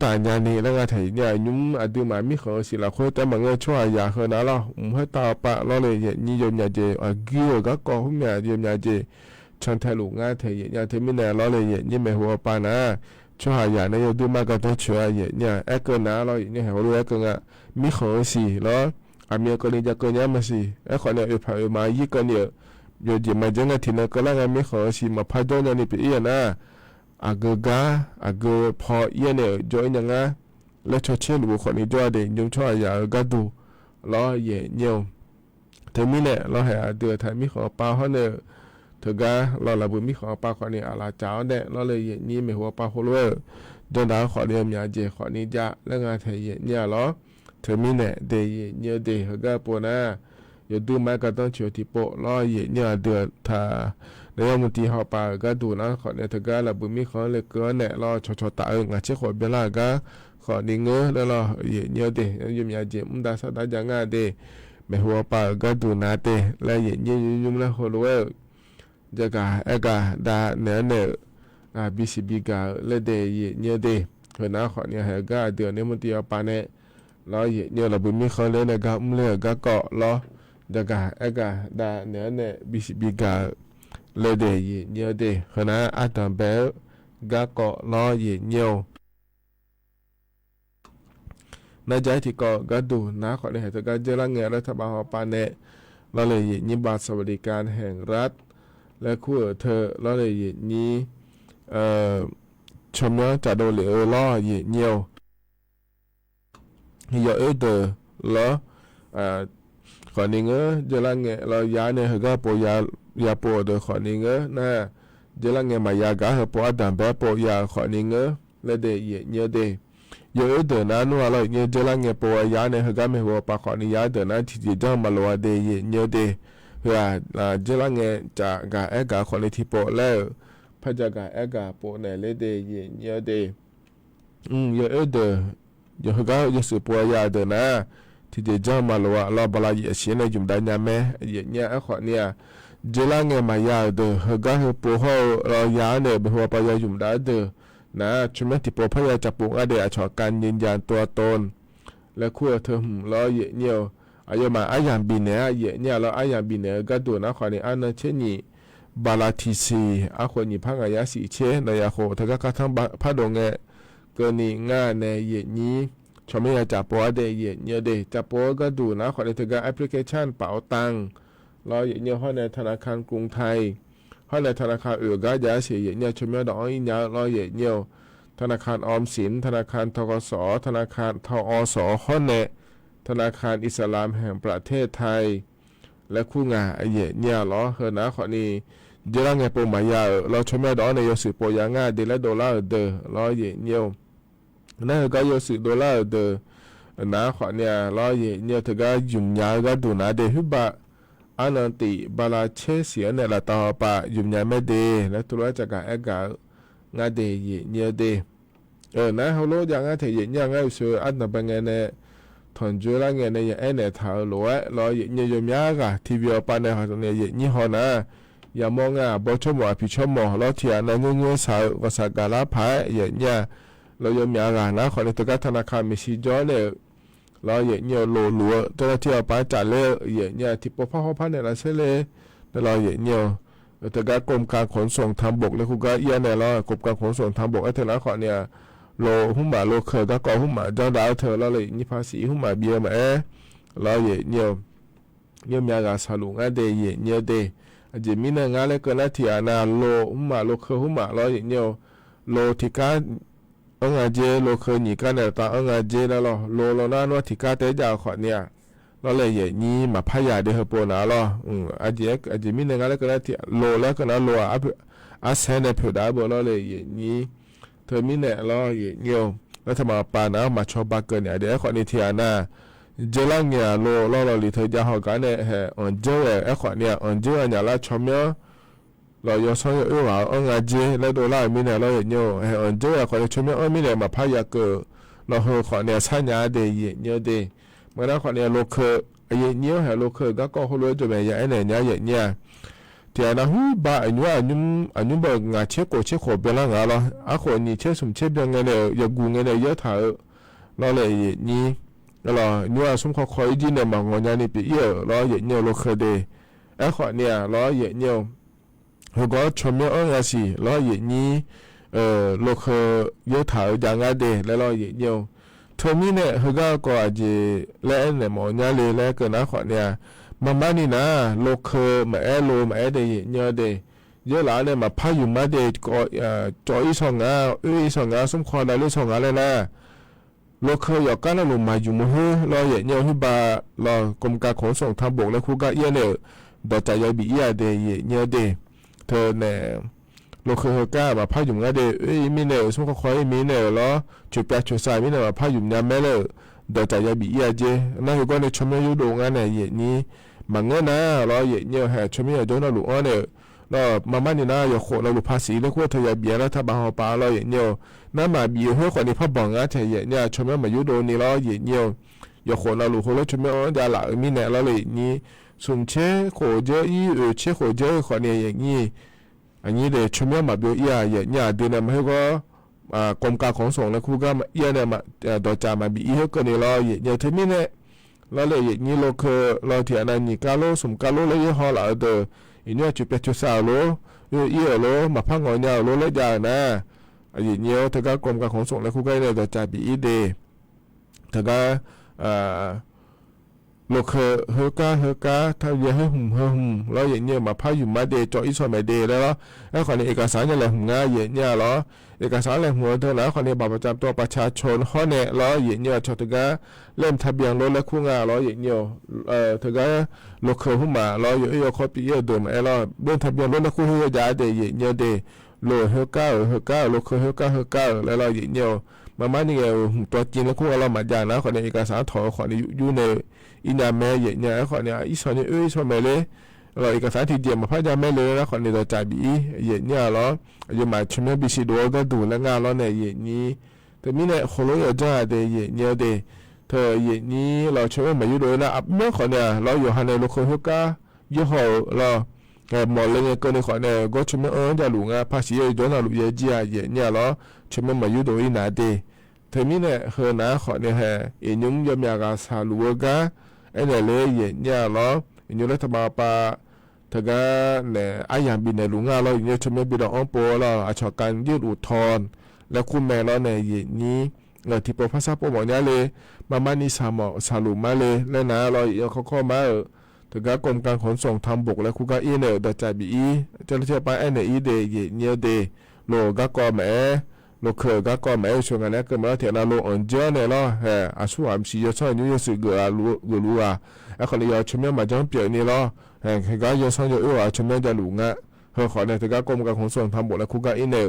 ตายานี่แล้วก็ถ่ายเนี่ยยุ่มอดีมามีเขาสิละคนแต่มาเงือช่วยยาเขานะเราหมูตาป้าเราเลยนี่ยมยาเจกิ้วก็ก่อหุ่นยมยาเจฉันทะลุง่ายเทียอย่างที่มีแนวเราเลยยิ่งไม่หัวปานะช่วยอย่างนี้ดูมากก็ต้องช่วยเนี่ยเกินนะเราเนี่ยหัวรู้เกินอ่ะมีของสิแล้วมีคนนี้จะเกินยังไม่สิคนเนี่ยผ่านมายี่คนเนี่ยอยู่ดีมาจังที่นั่นก็แล้วมีของสิมาพัดโดนนี่ไปอีนะเกพอเยี่ยเนี่ยจอยยังไงแล้วชดเชยบุคคลนี้ด้วยเดี๋ยวยุ่งช่วยอย่างก็ดูแล้วเนี่ยที่มีเนี่ยเราให้เดือดทายมีของปาเขาเนี่ยเธอก็เราละบุญมีของปาคนนี้อะไรเจ้าเนี่ยเราเลยนี่ไม่หัวปาหัวเลยจนดาวขอเรียมยาเจขอนี้จะแล้วงานเธอเนี่ยหรอเธอมีเนี่ยเดียเนี่ยเดียก็ปวดนะอย่าดูไม่ก็ต้องเชื่อที่โปะล้อเนี่ยเดือดท่าแล้วบางทีเขาปาก็ดูนะขอเนี่ยเธอก็ละบุญมีของเลยเกินเนี่ยเราชดตาเชื่อขอเบลล่าก็ขอนี้เงื้อแล้วเราเนี่ยเดียยุ่มยาเจมุนดาสัตย์ยังงานเดียไม่หัวปาก็ดูนะเดียแล้วเนี่ยยุ่มแล้วหัวรู้จะกะดาเนื้อบีซีบีกาเลเดย์เนี่ยเดย์เห็นนะขอเนี่ยเหรอเดือนนี้มันตีเอาปาเนี่ยล้อเนี่ยเราบุญมีเขาเลยนะก็เลือกก็เกาะล้อจะกะดาเนื้อบีซีบีกาเลเดย์เนี่ยเดย์เห็นนะอาตามเบลก็เกาะล้อเนี่ยในใจที่ก็ดูนะขอเนี่ยจะก็เจริญเงินรัฐบาลเอาปาเนี่ยเราเลยยิบบัตรสวัสดิการแห่งรัฐและคู่เธอล้อเลยนี้ชมว่าจะโดนเหลือล้อเยี่ยวเยอะเดอล้อขอนี้เงอเจริญเงเราย้ายเนี่ยก็ปอยาปอเดอขอนี้เงนะเจริญเงมายากะปอดันแบบปอยาขอนี้เงและเดย์เยอะเดย์เยอะเดอนะนัวเราเนี่ยเจริญเงปอยาเนี่ยก็ไม่หัวปากขอนี้ยาเดอนะที่จะมาลัวเดย์เยอะเดย์เพื่อเจริญเงจากกะคนในที่ปอแล้วพระจากกะปอในเลเดย์เยอะเดย์เยอะเดอเยอะก็จะสืบปอยาเดอนะที่จะจะมาลัวเราบลายเสียในจุดได้ยังไหมเนี่ยขอเนี่ยเจริญเงมายาเดอก็คือปอเขาเรายาเนี่ยเป็นหัวปอยาจุดได้เดอนะชุมที่ปอพยาจะปลุกอเดอชอการยืนยันตัวตนและคู่เธอเราเนี่ยอายุมาอายังบินเนี่ยเราอายังบินเนี่ยก็ดูนะขอเนี่ยอันนั้นเช่นนี้บาลาทีซีอาคนนี้พังอายาสีเชนายาโคถ้าก็ทั้งพัดดงเงเกินนี้ง่ายในนี้ชมไม่อยากจับปัวเดย์เนี่ยเดย์จับปัวก็ดูนะขอเนี่ยถ้าก็แอปพลิเคชันเป๋าตังเราเนี่ยห้องในธนาคารกรุงไทยห้องในธนาคารอื่นก็ยาเสียเนี่ยชมไม่ดอกอีเนี่ยเราเนี่ยธนาคารออมสินธนาคารทกสธนาคารทอสห้องในธนาคารอิสลามแห่งประเทศไทยและคู่งานเนี่ยล้อเฮนะขอนี้เจริญเงปมายาเราชมแม่ดอกในยสิปอยางาเดลดอลลาร์เดอล้อเนี่ยนั่นก็ยสิดอลลาร์เดอนะขอเนี่ยล้อเนี่ยถึงก็ยุ่งยากก็ดูนะเดฮึบะอันนั้นติบาลาเชเสียเนี่ยละต่อปะยุ่งยากไม่เดและตัวจากการกางาเดเนี่ยเดนะเขาโลอย่างงั้นเถียเนี่ยงั้นสุดอันนั้นเป็นไงเนี่ยทนจุลเงินเนี่ยเนี่ยท้าลัวเราเนี่ยยมยากะทีวีปานเนี่ยเขาเนี่ยยี่ห้อนะอย่ามองบอชมว่าพิชมเราเทียนเงี้ยสาวภาษากาลาพายเนี่ยเรายมยากะนะคนที่ตัวธนาคารมีสิจอเนี่ยเราเนี่ยโลลัวตัวที่เอาไปจ่ายเลยเนี่ยที่ปพ่อพันเนี่ยเราเสเลยแต่เราเนี่ยตัวกรมการขนส่งทางบกเลยคุณก็เนี่ยเรากรมการขนส่งทางบกไอ้เธอละขอเนี่ยโลหุ่มมาโลเคยก็หุ่มมาเจ้าดาวเธอแล้วเลยนี่ภาษีหุ่มมาเบียร์มาแล้วเนี่ยมีการสรุปงานเดียเนี่ยเดย์อาจจะมีเนื้องานเล็กน้อยที่นาโลหุ่มมาโลเคยหุ่มมาแล้วเนี่ยโลที่การงานเจโลเคยนี่กันเนี่ยตางานเจแล้วโลนั่นว่าที่การเตะจ่าขอเนี่ยแล้วเลยนี่มาพายาเดือดปนแล้วอาจจะมีเนื้องานเล็กน้อยที่โลแล้วก็นะโลอาเซนเนี่ยผิวดาบแล้วเลยนี่เธอมีเนี่ยล้อเนี่ยแล้วทำมาปานะมาชอบบักเกินเนี่ยเดี๋ยวขอนิทานนะเจริญเนี่ยโลลิเธอจะหากันเนี่ยอันเจอขอเนี่ยอันเจอเนี่ยละชมเนี่ย lo yo so yo wa on ga je le do la mi ne lo nyo he on je ya ko le chome on mi ne ma pha ya ke lo ho ko ne sa nya de ye nyo de ma na ko ne lo ke ye nyo he lo ke ga ko ho lo jo me ya ne nya ye nya ti na hu ba anyu anyu ba nga che ko be la nga lo a ko ni che sum che be nga ne ya gu nga ne ya tha lo le ye ni lo nyu a sum ko ji ne ma ngo nya ni pi ye lo ye nyo lo ke de a ko ne lo ye nyo如果全面按下是攞熱議落去要頭อย่าง啱啲，你攞熱要。全面呢，佢個個係咧你望下你咧個那款呢，慢慢啲นะ落去咪路咪啲熱啲，要嗱你咪拍完咪啲個左一上啊，右一上啊，สมควรได้上啊เลยนะ落去又間咧路咪อยู่มือ攞熱要ที่บา攞กรมการขนส่งทางบกและคู่กับเอี้ยเนี่ยเดี๋ยวจะยังมีเอี้ยเดียเอี้ยดีเธอเนี่ยลูกเคยกล้ามาพายุ่งกันเด้มีเนี่ยสมมติเขาคอยมีเนี่ยแล้วจุดแปลจุดสายมีเนี่ยมาพายุ่งยังไม่เลยเดี๋ยวจะยังมีเจนั่นคือก็ในชมยุโดงานเนี่ยอย่างนี้มันเงี้ยนะแล้วอย่างนี้แห่ชมยุโดนเราหลุดอ้อเนี่ยแล้วมาม่านี่นะอย่าโขเราหลุดภาษีแล้วก็เธออย่าเบียร์แล้วถ้าบางหัวปลาเราอย่างนี้นั่นมาเบียร์เพื่อคนที่พับบังอ่ะเธออย่างนี้ชมยุมายุโดนี่แล้วอย่างนี้อย่าโขเราหลุดโขแล้วชมยุจะหลักมีเนี่ยแล้วเลยอย่างนี้ส่วนเช่โขเจออีเช่โขเจอคนเนี่ยอย่างนี้อันนี้เดี๋ยวชมยมาเบียร์เนี่ยเดือนนั้นมันก็กรมการขนส่งและคู่ก็เยี่ยเนี่ยมาดอจามาบีเฮก็เนี่ยเราอย่างที่นี่เนี่ยเราเลยอย่างนี้เราคือเราเถียนนี่กาโลสมกาโลเลยยี่ห้อละเด้ออีเนี่ยจุดเป็ดจุดสาวโลเยี่ยโลมาพังงอยเนี่ยโลเลยอย่างนะอย่างนี้ถ้าก็กรมการขนส่งและคู่ก็เนี่ยดอจาบีเดถ้าก็ลูกเฮกาถ้าเยอะให้หุ่มแล้วอย่างเงี้ยมาพาอยู่มาเดจออีสอนมาเดแล้วแล้วคนในเอกสารอย่างไรหุ่มง่ายอย่างเงี้ยเหรอเอกสารอะไรหัวเธอแล้วคนในบัตรประจำตัวประชาชนข้อเนี่ยแล้วอย่างเงี้ยชาวตะกาเริ่มทะเบียนรถและคู่งานแล้วอย่างเงี้ยเธอก็ลูกหุ่มมาแล้วอยู่ข้อปีเยอะเดิมแล้วเริ่มทะเบียนรถและคู่ให้ยาเดอย่างเงี้ยเดโลเฮกาลูกเฮกาแล้วอย่างเงี้ยมานี่ไงตัวจริงแล้วคู่เรามาจากนะคนในเอกสารถอคนในอยู่ในอินาแม่เนี่ยคนเนี่ยอีสอนเนี่ยอีสอนแม่เลยเราเอกสารที่เดียมมาพาจะแม่เลยแล้วคนเนี่ยเราจ่ายบีเนี่ยเหรออยู่มาชมบิสิโดก็ดูแล้วงานเราเนี่ยนี้แต่มีเนี่ยคนเราอยู่จ้าเดเนี่ยเดเธอนี้เราชมมาอยู่ด้วยนะเมื่อคนเนี่ยเราอยู่ฮันในโลกเฮกายี่ห้อเราหมดเลยก็ในคนเนี่ยก็ชมจะหลงอ่ะภาษีย้อนหลุดจีอ่ะเนี่ยเหรอชมมาอยู่ด้วยนะเดเธอมีเนี่ยเฮนะคนเนี่ยเอ็นยุ่งยามยากาสาลูกาไอ้เนี่ยเลยเนี่ยเหรออยู่ในธรรมปาถ้าก็เนี่ยไอ้ยังบินในลุงอ่ะเราอยู่ในชมบินอ่อนโปเราอาชการยืดอุทธรแล้วคุณแม่เราเนี่ยนี้เราที่ปภาษาปบอกเนี่ยเลยมานี่สาลูมาเลยแล้วนะเราอย่างเขามาถ้าก็กรมการขนส่งทางบกและคู่กับอีเนี่ยเดจ่ายบีจะเรียกไปไอ้เนี่ยอีเดเนี่ยเดโลก็ก็แม่ลูกเคยก็ไม่ช่วยกันเนี่ยก็มาเถียงเราอันเจอเนี่ยเราอาสู้อ่ะสิจะช่วยนี่จะสื่อเกลือรู้อ่ะไอ้คนนี้ชมเนี่ยมาจังเปลี่ยนนี่เราเขาก็ยังช่วยอยู่ชมเนี่ยจะหลุงอ่ะเขาขอเนี่ยถ้าก็กรมการขนส่งทางบกและคู่กับอีเนี่ย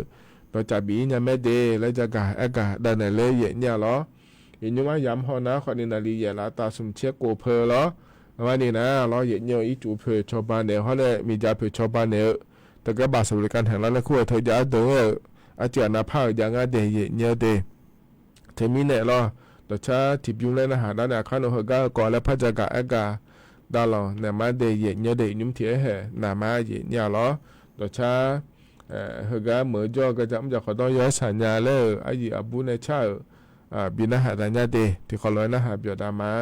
เราจะบีเนี่ยไม่ดีแล้วจะกะดันเลยเนี่ยเราเห็นยังว่าย้ำเขานะคนนี้นาลีละตาสมเช็คกูเพอเราวันนี้นะเราเนี่ยอีจูเพอชาวบ้านเนี่ยเขาเนี่ยมีจ่าเพอชาวบ้านเนี่ยแต่ก็บาสบริการแห่งร้านและคู่เธอจะเดินอาจารย์นับภาคอย่างงั้นเดียเนี่ยเดเทมิเนี่ยเราแต่ช้าทิพยุงเลยนะหาด้านเนี่ยข้าหนูเฮก็ก่อนแล้วพระจักรเอกาดาเราเนี่ยมาเดียเนี่ยเดียนุ่มเทียเหนามาเนี่ยเราแต่ช้าเฮก็เหมือนจ่อก็จะไม่จะขอต้องย้อยสัญญาเลยไอ้ยี่อบุเนี่ยช้าบินนะหาด้านเนี่ยเดที่ขอร้อยนะหาเบียดามา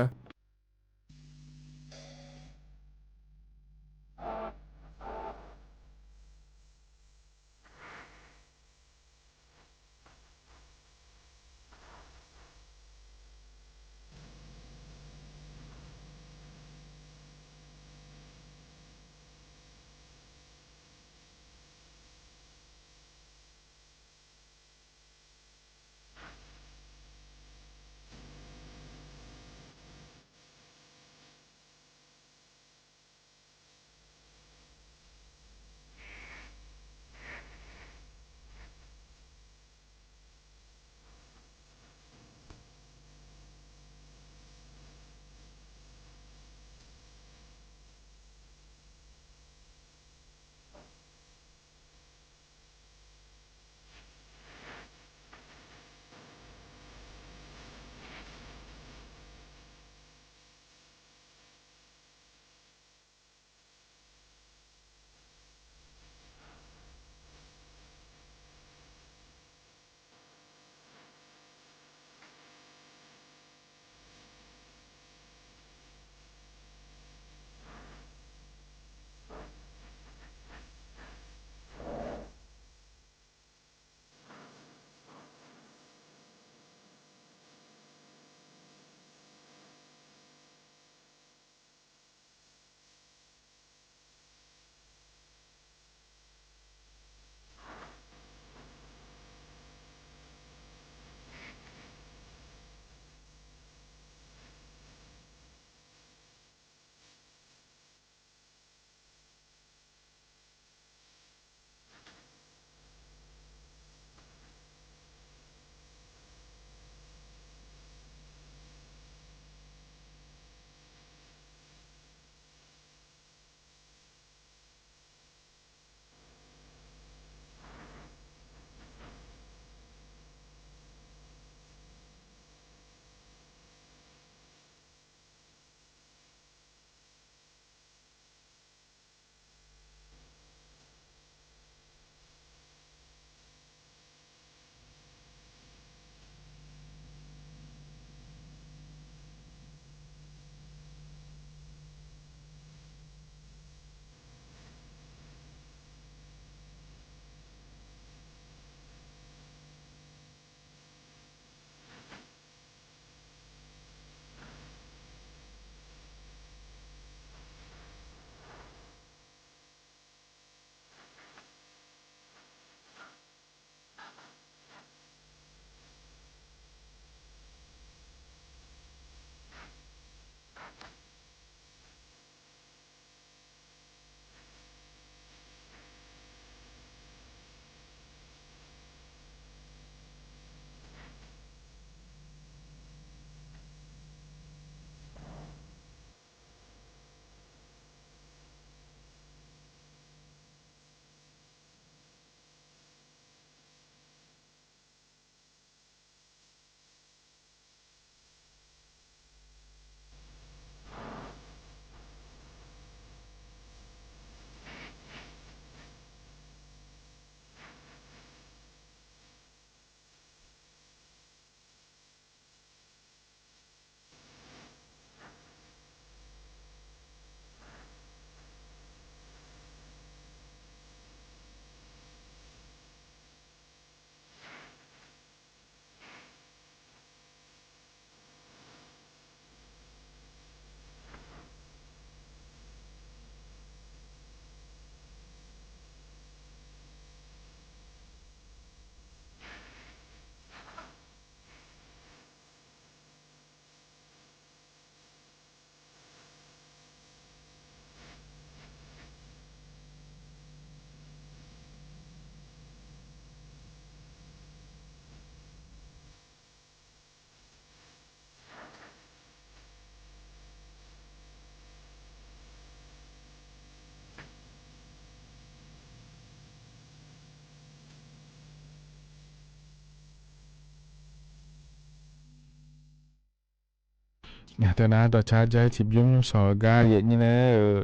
แต่นะต่อชาใจทิบยุ่งสอกาเย็นนี่นะ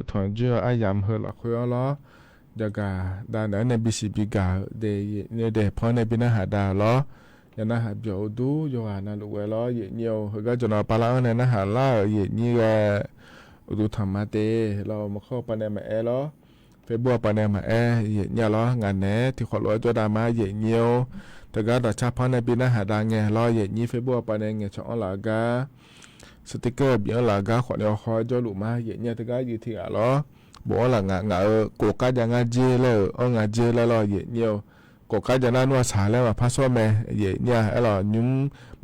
ถอนเจออายามเฮลคุยล้อเดกาดานในบิสิบิกาเดเนี่ยเดพอในบินาหาดาล้อยานาหาเบียวดูโยอานาลุเวล้อเย็นเนียวเฮก็จะนอปาลาในนาหาล่าเย็นนี่ก็ดูธรรมะเตเรามาเข้าปานมาแอล้อเฟบัวปานมาแอเย็นเนี่ยล้องานแหนที่ขอล้อตัวดามาเย็นเนียวแต่ก็ต่อชาพอในบินาหาดาไงล้อเย็นนี่เฟบัวปานไงช่องหลากาสติกเกอร์เบียร์หลากาขอเดียวคอยจอลุมาเย็นเนี่ยแต่ก็อยู่ที่อ่ะล้อบอกหลังงาโกกายังงาเจแล้วงาเจแล้วล้อเย็นเนี่ยโกกาจะน่านว่าสาแล้วว่าพัสดุแม่เย็นเนี่ยไอ้ล้อยุ่ง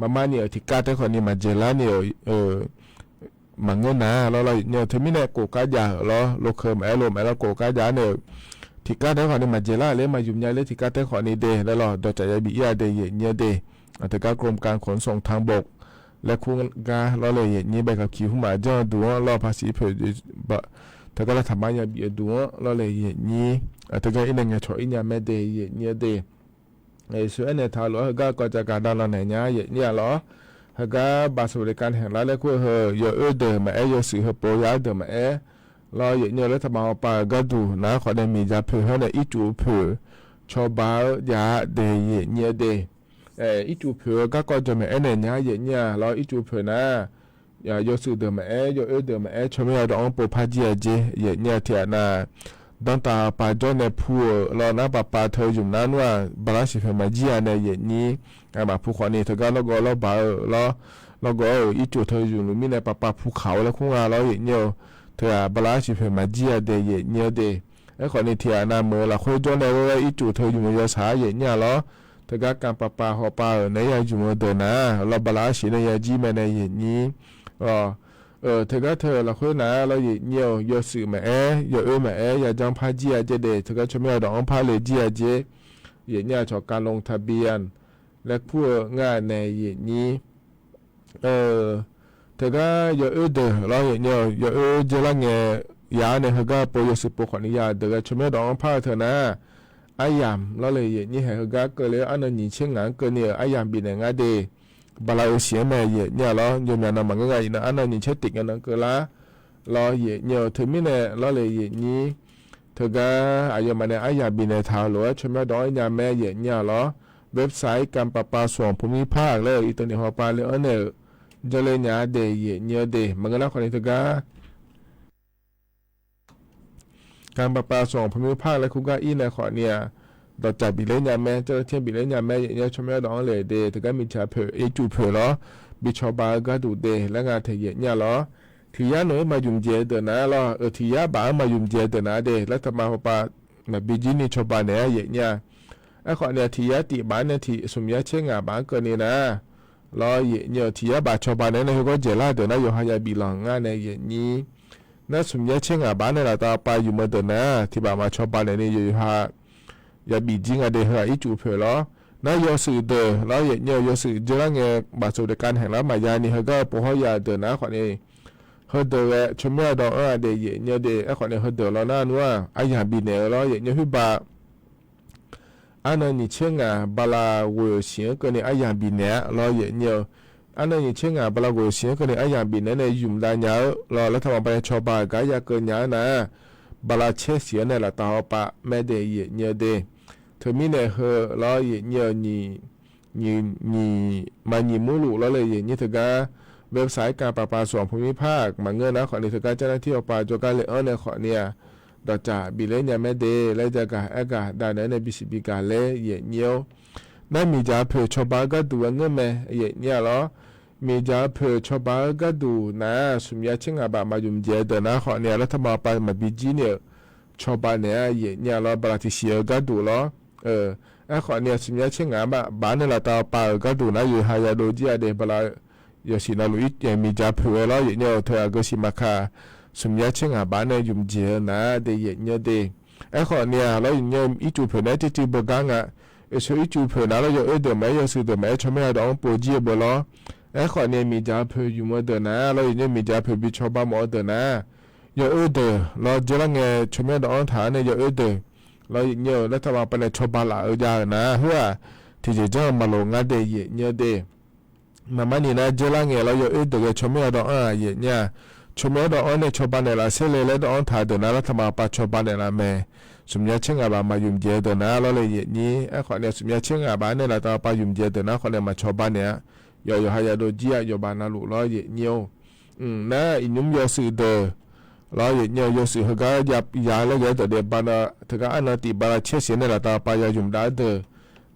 มาเนี่ยที่กาแต่คนนี้มาเจแล้วเนี่ยมังเงินนะล้อเนี่ยถึงไม่เนี่ยโกกาจะล้อโลเคอร์แม่ลมแม่ล้อโกกาจะเนี่ยที่กาแต่คนนี้มาเจแล้วเลยมายุ่งยากเลยที่กาแต่คนนี้เดแล้วล้อดอกจะบียาเดเย็นเนี่ยเดแต่ก็กรมการขนส่งทางบกและคู่กาเราเลยอย่างนี้ไปกับคิวมาเจ้าดูว่าเราภาษีเผยบะแต่ก็เราทำมาอย่างเบียดูว่าเราเลยอย่างนี้แต่ก็อีกหนึ่งอย่างช่วยอย่างไม่ได้อย่างนี้ได้ส่วนในทางเราก็จะการด้านเราไหนเนี่ยอย่างนี้หรอก็บาสุริการแห่งรัฐและคู่เหยอะเดิมมาเยอะสื่อโปรยเดิมมาเราอย่างนี้แล้วทำมาปาก็ดูนะขอได้มีจะเผยให้ในอีจูเผยชาวบ้านยาเดียอย่างนี้ได้อีจูเผือก็จะมาเนี่ยเนี่ยอย่างเงี้ยเราอีจูเผือนะอย่ายสื่อเดิมยอเดิมชมเราต้องปพาจีเจอย่างเงี้ยเทียนะดังตาปาจอนในผู้เราหน้าปาเธออยู่นั้นว่าบาลาสิเฟมาจีในอย่างนี้มาผู้คนนี้เธอก็เราบาเราก็อีจูเธออยู่มีในปาภูเขาแล้วคุ้งเราอย่างเงี้ยเธอบาลาสิเฟมาจีเดยอย่างเงี้ยเดไอ้คนนี้เทียนะเมื่อเราคุยจอนในว่าอีจูเธออยู่มีเยอะสายอย่างเงี้ยเราแต่ก็การปาหอปาในยาจุมเดินนะเราบาลาสีในยาจีมาในอย่างนี้เธอก็เธอเราคุยนะเราอย่างเงี้ยยสื่อมายมาอย่าจังพาจีอาเจเดเธอก็ชมเราดองพาเลยจีอาเจอย่างเงี้ยชอบการลงทะเบียนและผู้งานในอย่างนี้เธอก็ยเดินเราอย่างเงี้ยเจริญเงี้ยยาในเธอก็ปยสิบปขอนิยาเธอก็ชมเราดองพาเธอนะอายามเราเลยอย่างนี้ให้เขาก็เลยอันนั้นยิ่งเช่นงั้นก็เนี่ยอายามบินงาเดบาลาเสียแม่เนี่ยเราอยู่ในนั้นมันก็ไงนะอันนั้นยิ่งเช่นติดกันนั่นก็ละเราเนี่ยถึงไม่เนี่ยเราเลยอย่างนี้เธอก็อายามมันเนี่ยอายามบินในเท้าหรือว่าชมดอยเนี่ยแม่เนี่ยเราเว็บไซต์การประปาส่วนภูมิภาคเลยอีตัวนี้หัวปลาเลยอันเนี่ยจะเลยเนี่ยเดเนี่ยเดมันก็แล้วคนนี้เธอก็การประปาส่งภูมิภาคและคุกก้าอีในขอเนี่ยดอกจากบิเลนยาแม่เจ้าเทียนบิเลนยาแม่เนี่ยชมแล้วดองเลยเดแต่ก็มีชาเผยจูเผยล้อบิชอบาก็ดูเดและงานเทียเนี่ยล้อที่ยาหน่วยมายุ่งเจเดินนะล้อที่ยาบ้ามายุ่งเจเดินนะเดและทำมาปามาบิจินี่ชอบาเนี่ยเนี่ยไอ้ขอเนี่ยที่ยาติบ้านเนี่ยที่สมยาเชื่องาบ้านเกินนี่นะล้อเนี่ยที่ยาบ้าชอบาเนี่ยเขาก็เจล่าเดินนะอยู่หายาบิลองงานเนี่ยนี้นั่นสมยาเชื่องาบ้านเนี่ยเราตาไปอยู่มาเดินนะที่บ้านมาชอบาเนี่ยอยู่หายาบีจิงอะเดฮะอีจูเผลอนั่นยอสื่อเดอแล้วเนี่ยยอสื่อเจริญเงี้ยบาสุดการแห่งละมายานี่เขาก็ปหอยาเดินนะคนนี้เขาเดอชมว่าดอกเดยเนี่ยเดไอ้คนนี้เขาเดอแล้วนั่นว่าไอ้ยาบีเนี่ยแล้วเนี่ยคือบาอันนั้นนี่เชื่องาบาลาเวอเสียก็เนี่ยไอ้ยาบีเนี่ยแล้วเนี่ยอันนั้นนี่เชื่องาบาลาเวอเสียก็เนี่ยไอ้ยาบีเนี่ยในยุ่มได้เนี่ยแล้วทำไปชาวบ้านก็อยากเกินเนี่ยนะบาลาเชื่อเสียเนี่ยละตาปะไม่ได้เนี่ยเดเธอมีเนี่ยเหรอแล้วเนี่ยนี่มาหยิบมูลูแล้วเลยเนี่ยเธอก็เว็บไซต์การประปาส่วนภูมิภาคมาเงินนะขอเนี่ยเธอก็เจ้าหน้าที่ออกไปจกันเลยเนี่ยขอเนี่ยดอกจากบิเลนเนี่ยไม่ได้แล้วจะการอากาศได้ในบิสิบิการเลยเนี่ยนั่นมีจ่าเผื่อชาวบ้านก็ดูเงินไหมเนี่ยหรอมีจ่าเผื่อชาวบ้านก็ดูนะสมยาเชิงอาบามายุ่มเจเดินนะขอเนี่ยแล้วทำมาไปมาบิจิเนี่ยชาวบ้านเนี่ยเราบราติเชียก็ดูหรอไอ้ขอเนี่ยสมยาเชิงอาบ้านเนี่ยเราตาไปก็ดูนะอยู่หายาโดจิอาเดบลาอยู่สินาลุอิยังมีจ่าเผื่อแล้วเนี่ยเธอก็สิมาค่ะสมยาเชิงอาบ้านเนี่ยยุ่มเจนะเดเนี่ยเดไอ้ขอเนี่ยเราเนี่ยอีจูเผื่อเนี่ยที่บกังอ่ะ所以就碰到了有二的买，有时的买，全买到不接不了。哎，好年米家碰有么的呢？老人米家碰比超巴么的呢？有二的，老这两个全买到安台呢有二的，老有那他妈把那超巴拉二家呢，是吧？提前这么弄啊的也的，妈妈你呢？这两年了有一个全面的也呢，全面的呢全班的啦，现在的他的那他妈把全班的啦没，什么情况吧嘛用接的那了嘞也呢，可能什么情况吧呢？他把用接的那可能嘛全班呢，有还有多几啊，有班那路了也牛，那因为有时的。แล้วอย่าง有时候个ยาแล้วก็แต่บานาถ้าก็อันนั้นติบานาเชื่อเสียในระดับปายายุมดาเด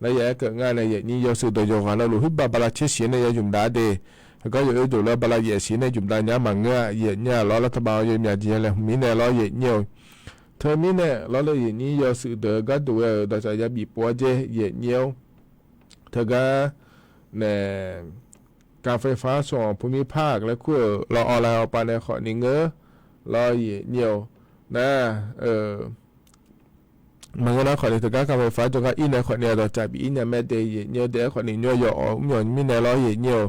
แล้วอย่างเกิดงานในอย่างนี้有时ตัวโยกันแล้วรู้บานาเชื่อเสียในยายุมดาเดแล้วก็อยู่ตัวแล้วบานาเยสีในยุมดาเนี่ยมันเงาอย่างเนี่ยแล้วรัฐบาลยังมีอะไรมีเนี่ยแล้วอย่างเนี่ยเธอมีเนี่ยแล้วอย่างนี้有时ตัวก็ตัวเราจะยังมีปัวเจอย่างเนี่ยเธอก็เนี่ยการไฟฟ้าส่วนภูมิภาคแล้วก็เราเอาอะไรเอาไปในข้อนี้เงอรอnhiềuนะมันก็น่าขอในตัวการไฟฟ้าจนก็อินในขอเนี่ยเราจะมีอินเนี่ยแม้แต่nhiềuแต่ขอนี้nhiềuอยู่nhiềuมีในรอnhiều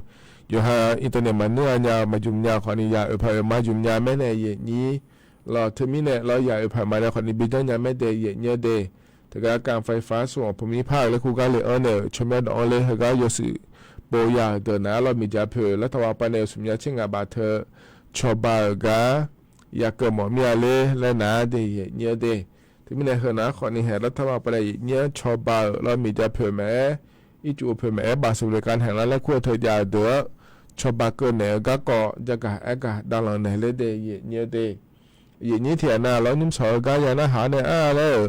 อยู่หาอินเทอร์เน็ตมันเนี่ยยามาจุ่มยาขอนี้ยาพายมาจุ่มยาแม้ในนี้เราเทมีเนี่ยเราอยากพายมาในขอนี้บิดยาแม้แต่nhiềuแต่ตัวการไฟฟ้าส่วนภูมิภาคแล้วคู่กันเลยเนี่ยชมยาดอนเลยก็อยู่สื่อโบยาเดินนะเรามีจ่าเผื่อแล้วถ้าว่าไปในสมัยเช่นบาเธอชอบาร์กาอยากเกิดหมอมีอะไรและหนาเดียเยอะเดที่มีในขณะขอนี้เหตุรัฐบาลไปเยอะชอบบาเรามีจะเผื่อแม้อีจูเผื่อแม้บาสุริการแห่งนั้นและขั้วเธอยาเดือชอบบ้าเกินเนี่ยก็ก่อจะกะแอกะดังหลังเนี่ยเลยเดยเยอะเดยนี้เถียนน่ะแล้วนิ่มสอยก็ยังน่าหาเนี่ยแล้ว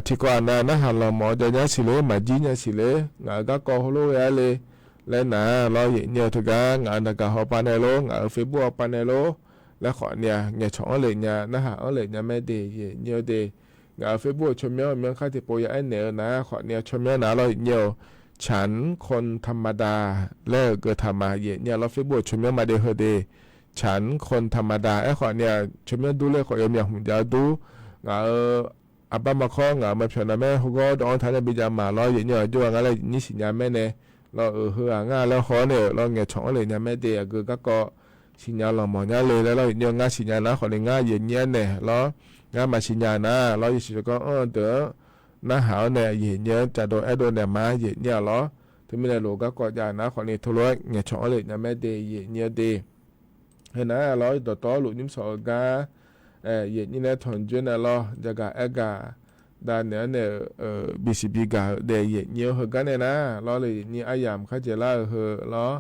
ที่ก่อนน่ะหาเราหมอจะยังสิเลยมาจีเนี่ยสิเลยงานก็ก่อฮัลโหลเลยและน่ะเราเยอะทุกอย่างงานนักการหอบปานในโลงานเฟซบุ๊กปานในโลแล้วขอเนี่ยช่องเลยเนี่ยนะฮะเลยเนี่ยไม่ดีเยอะดีงานเฟซบุ๊กชมเยอะเมืองข้าที่ปอยไอเนอนะขอเนี่ยชมเยอะนะเราเยอะฉันคนธรรมดาแล้วเกิดธรรมะเนี่ยเราเฟซบุ๊กชมเยอะมาเดฮเดฉันคนธรรมดาไอ้ขอเนี่ยชมเยอะดูเลยขอเยอะเนี่ยหุ่นยาดูงานอับบ้ามาข้องานมาเพียงนะแม่เขาก็ดองทานบิจามาเราเนี่ยด้วยงานอะไรนี่สิญญาแม่เนี่ยเราเฮืองานแล้วขอเนี่ยเราเนี่ยช่องเลยเนี่ยไม่ดีก็สิญญาเราหมอเนี่ยเลยแล้วเราเนี่ยงานสิญญานะขอเนี่ยงานเย็นเนี่ยเนี่ยแล้วงานมาสิญญานะเราอยู่สิก็เดี๋ยวน้าหาวเนี่ยเย็นเนี่ยจะโดนเนี่ยมาเย็นเนี่ยแล้วถึงไม่ได้หลวก็กอดยานะขอเนี่ยทุเรศเนี่ยช่องเลยเนี่ยไม่ดีเย็นเนี่ยดีเห็นนะเราต่อหลุดนิ่มสอก้าเย็นนี่เนี่ยถอนจนเนี่ยเราจะกะกะด้านเนี่ยBCB กะเดี๋ยวเย็นเนี่ยเหกันเนี่ยนะเราเลยนี่อายามข้าจะเล่าแล้ว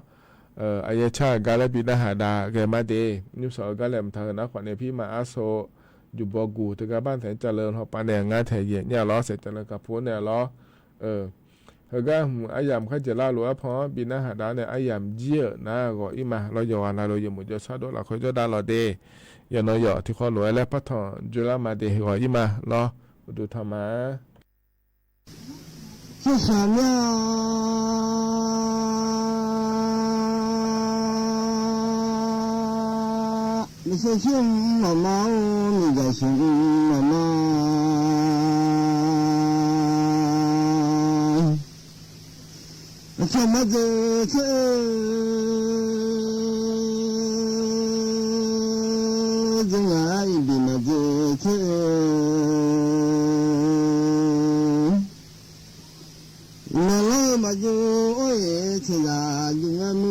อายชาการและปีนาหาดาแกมาเดนิวสอการแหลมทางนะขวัญเนี่ยพี่มาอาโซอยู่บกูถึงกับบ้านแสนเจริญหอบปานแดงงานแถเย็นเนี่ยล้อเสร็จเจริญกับพูนเนี่ยล้อเฮก็อายามข้าจะเล่าหรือว่าพอปีนาหาดาเนี่ยอายามเยอะนะก็อีมาเราอยู่วันเราอยู่หมดจะชาดเราคอยจะได้เราเดอย่าน้อยหยอที่ข้อหลวยและพัฒน์จุฬามาเดก็อีมาล้อดูธรรมะ是什么你说亲妈妈，你在亲妈妈，怎么这爱比那这那老嘛就爱吃啥就爱么。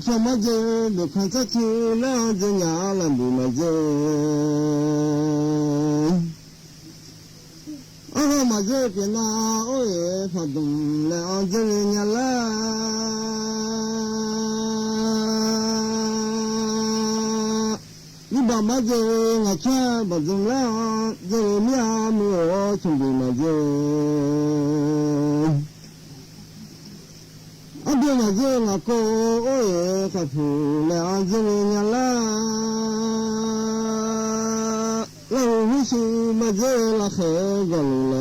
什么子都看着去了，这伢了不么子，嘛子别拿我也发动了，这伢啦，你把嘛子我看不中了，这伢没有兄弟嘛子。阿爹那子那个我也发出来，这伢啦，老母亲嘛子那黑个了，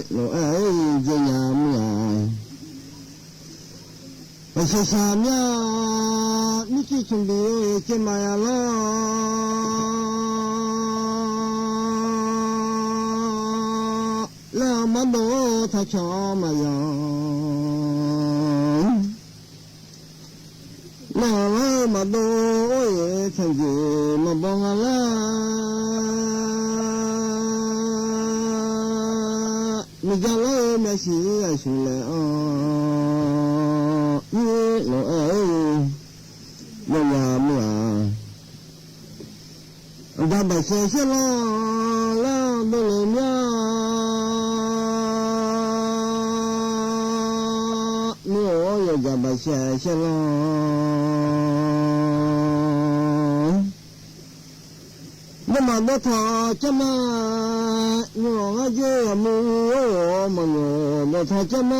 老爱这伢么？我说啥么？你去兄弟这嘛呀啦？那么多他瞧嘛样，那么多也曾经么帮啊啦，你家来那些出来啊，你老哎，我呀么呀，咱把谢谢啦啦都来呀，你我也咱把谢谢啦。那么多他这么我这么我么那他这么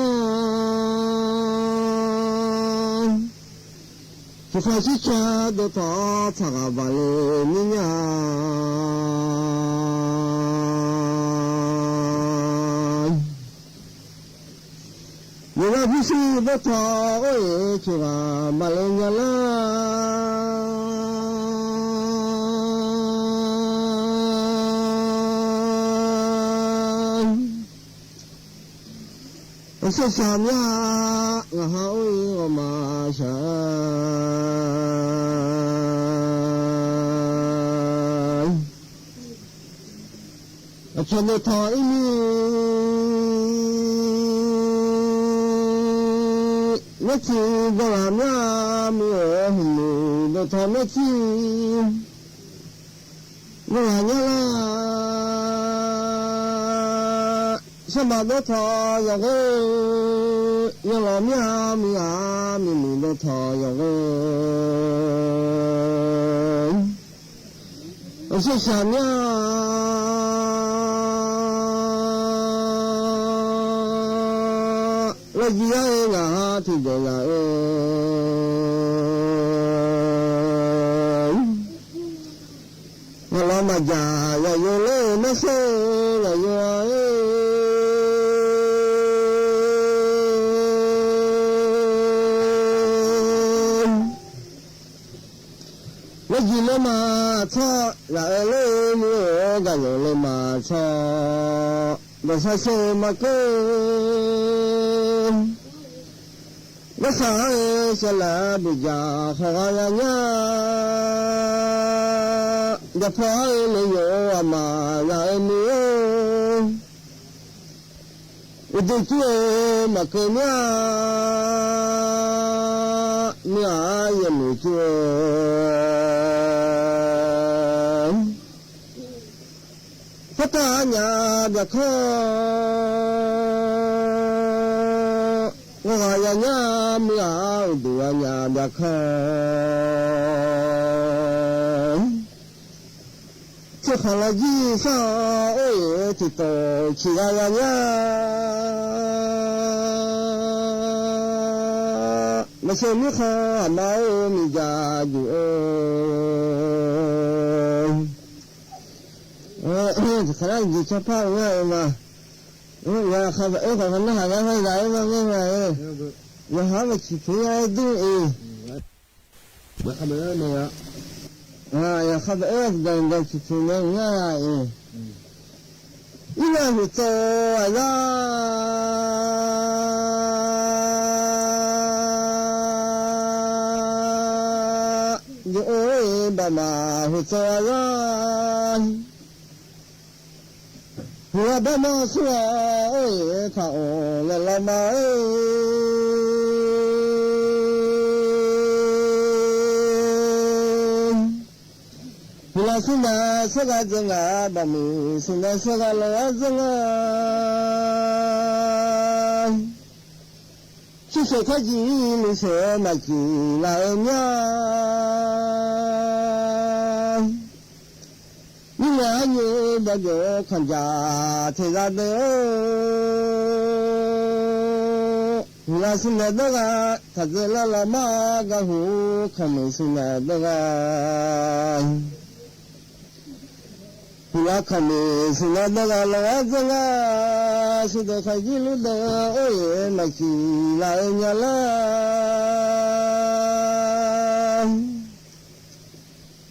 就发现这的他擦个巴勒米呀，你那不是的他我去个巴勒米啦。是啥呀？我好我马上，我穿的太美，我去个哪呀？没有红的太美去，我哪呀啦？什么的他呀个，呀老咪呀咪呀咪咪的他呀个，我是啥呀？我一样呀，听着呀，我老妈家呀有嘞那些呀有。我一了马车，来了我个有了马车，我说什么歌？我啥是来不家好呀呀，我跑了有啊嘛来没有，我就做嘛个呀，呀也没做。他nhà的可，我呀呀没有的nhà的可，这好了一上哎，这都起呀呀呀，那些你好毛你家的。可能你这怕我嘛，我还我可能还会来嘛，我还没去陪爱的我还没那个，呀，还没那去陪那个应该是走呀，你爸妈会走呀。我爸妈说，他来了嘛，后来现在是个这个把米，现在是个老子啊，去说他几你说嘛几来呀。你俩你那个看家太大的哦，那是那个他这老妈个户可没是那个，那可没是那个老子啊，是的他一路的哦，那起来呀啦。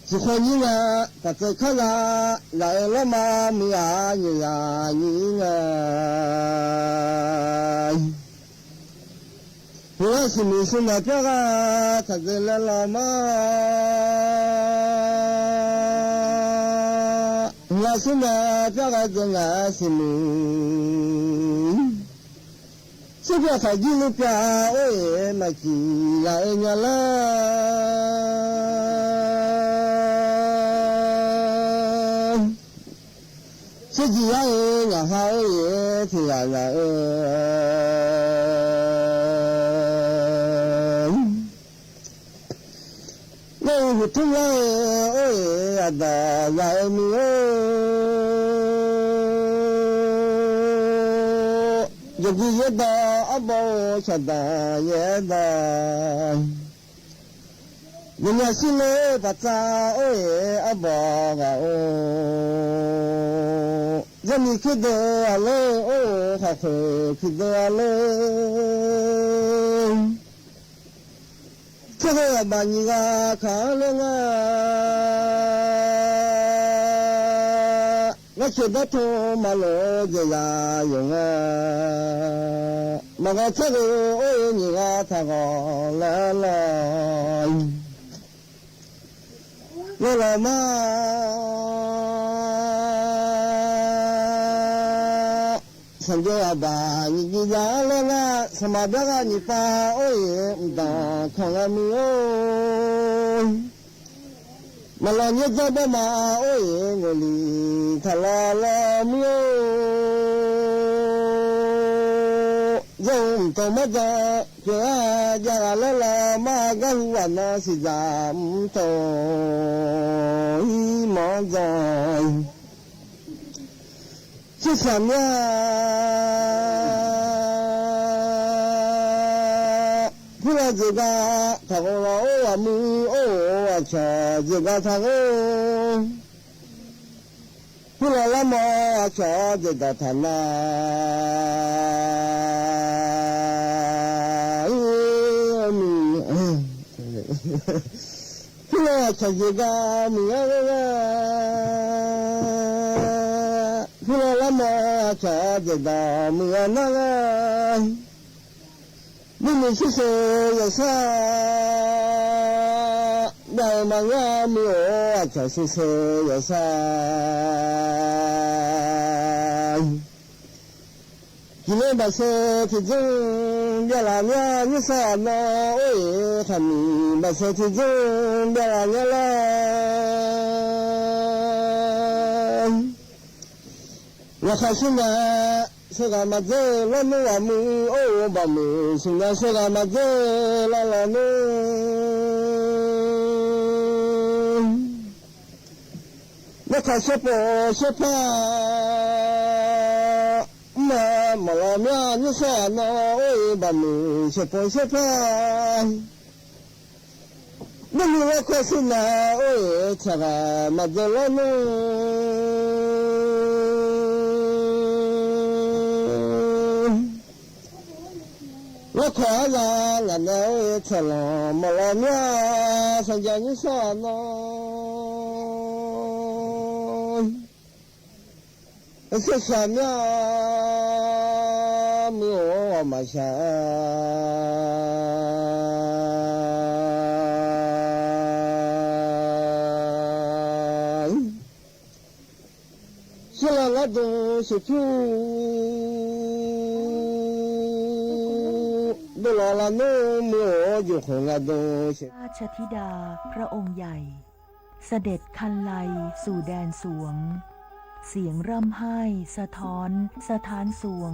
喜欢你啊，他这看啦，来了嘛咪呀你呀你啊，我是没是那个啊，他这来了嘛，我是那这个子俺是你，这边还一路边哎嘛几来年了，这几呀俺还也挺呀呀那我突然哎呀的来你여기 예다 아버 샤다 예다 누냐 신의 바자 오에 아버가 오 저니 기도하래 오 하세 기도하래 저거 많이가 가능아 나치다 토말로 제야 용아 마가 차고 오니가 타고 라라 라라마 산조야바 이기자라가 사마다가 니파 오예 음다 콩아미오 malanya jaba ma oye ngoli thalala myo zong to ma ja ja ja la la ma ga wa na si ja to i mo ja chi sam ya pura jiga thago wa mu o cha jiga thago pura la mo cha jiga thana mi pura cha jiga mi pura la mo cha jiga mi na你是谁有啥？那么我没有，就是谁有啥？今年把身体重，别拉年你啥呢？哎，他们把身体重，别拉年了。我还是呢。Sega maze la no amu o ba mu singa sega maze la la no na ka shepa ma la mya ni sa no o ba mu shepa na ni wa ko sina o chaga maze la no我看了俺那车了，没了面，上家你说呢？是啥面？没有我们想。是了，我都是猪。ราชธิดาพระองค์ใหญ่เสด็จคันไลสู่แดนสวงเสียงร่ำไห้สะท้อนสถานสวง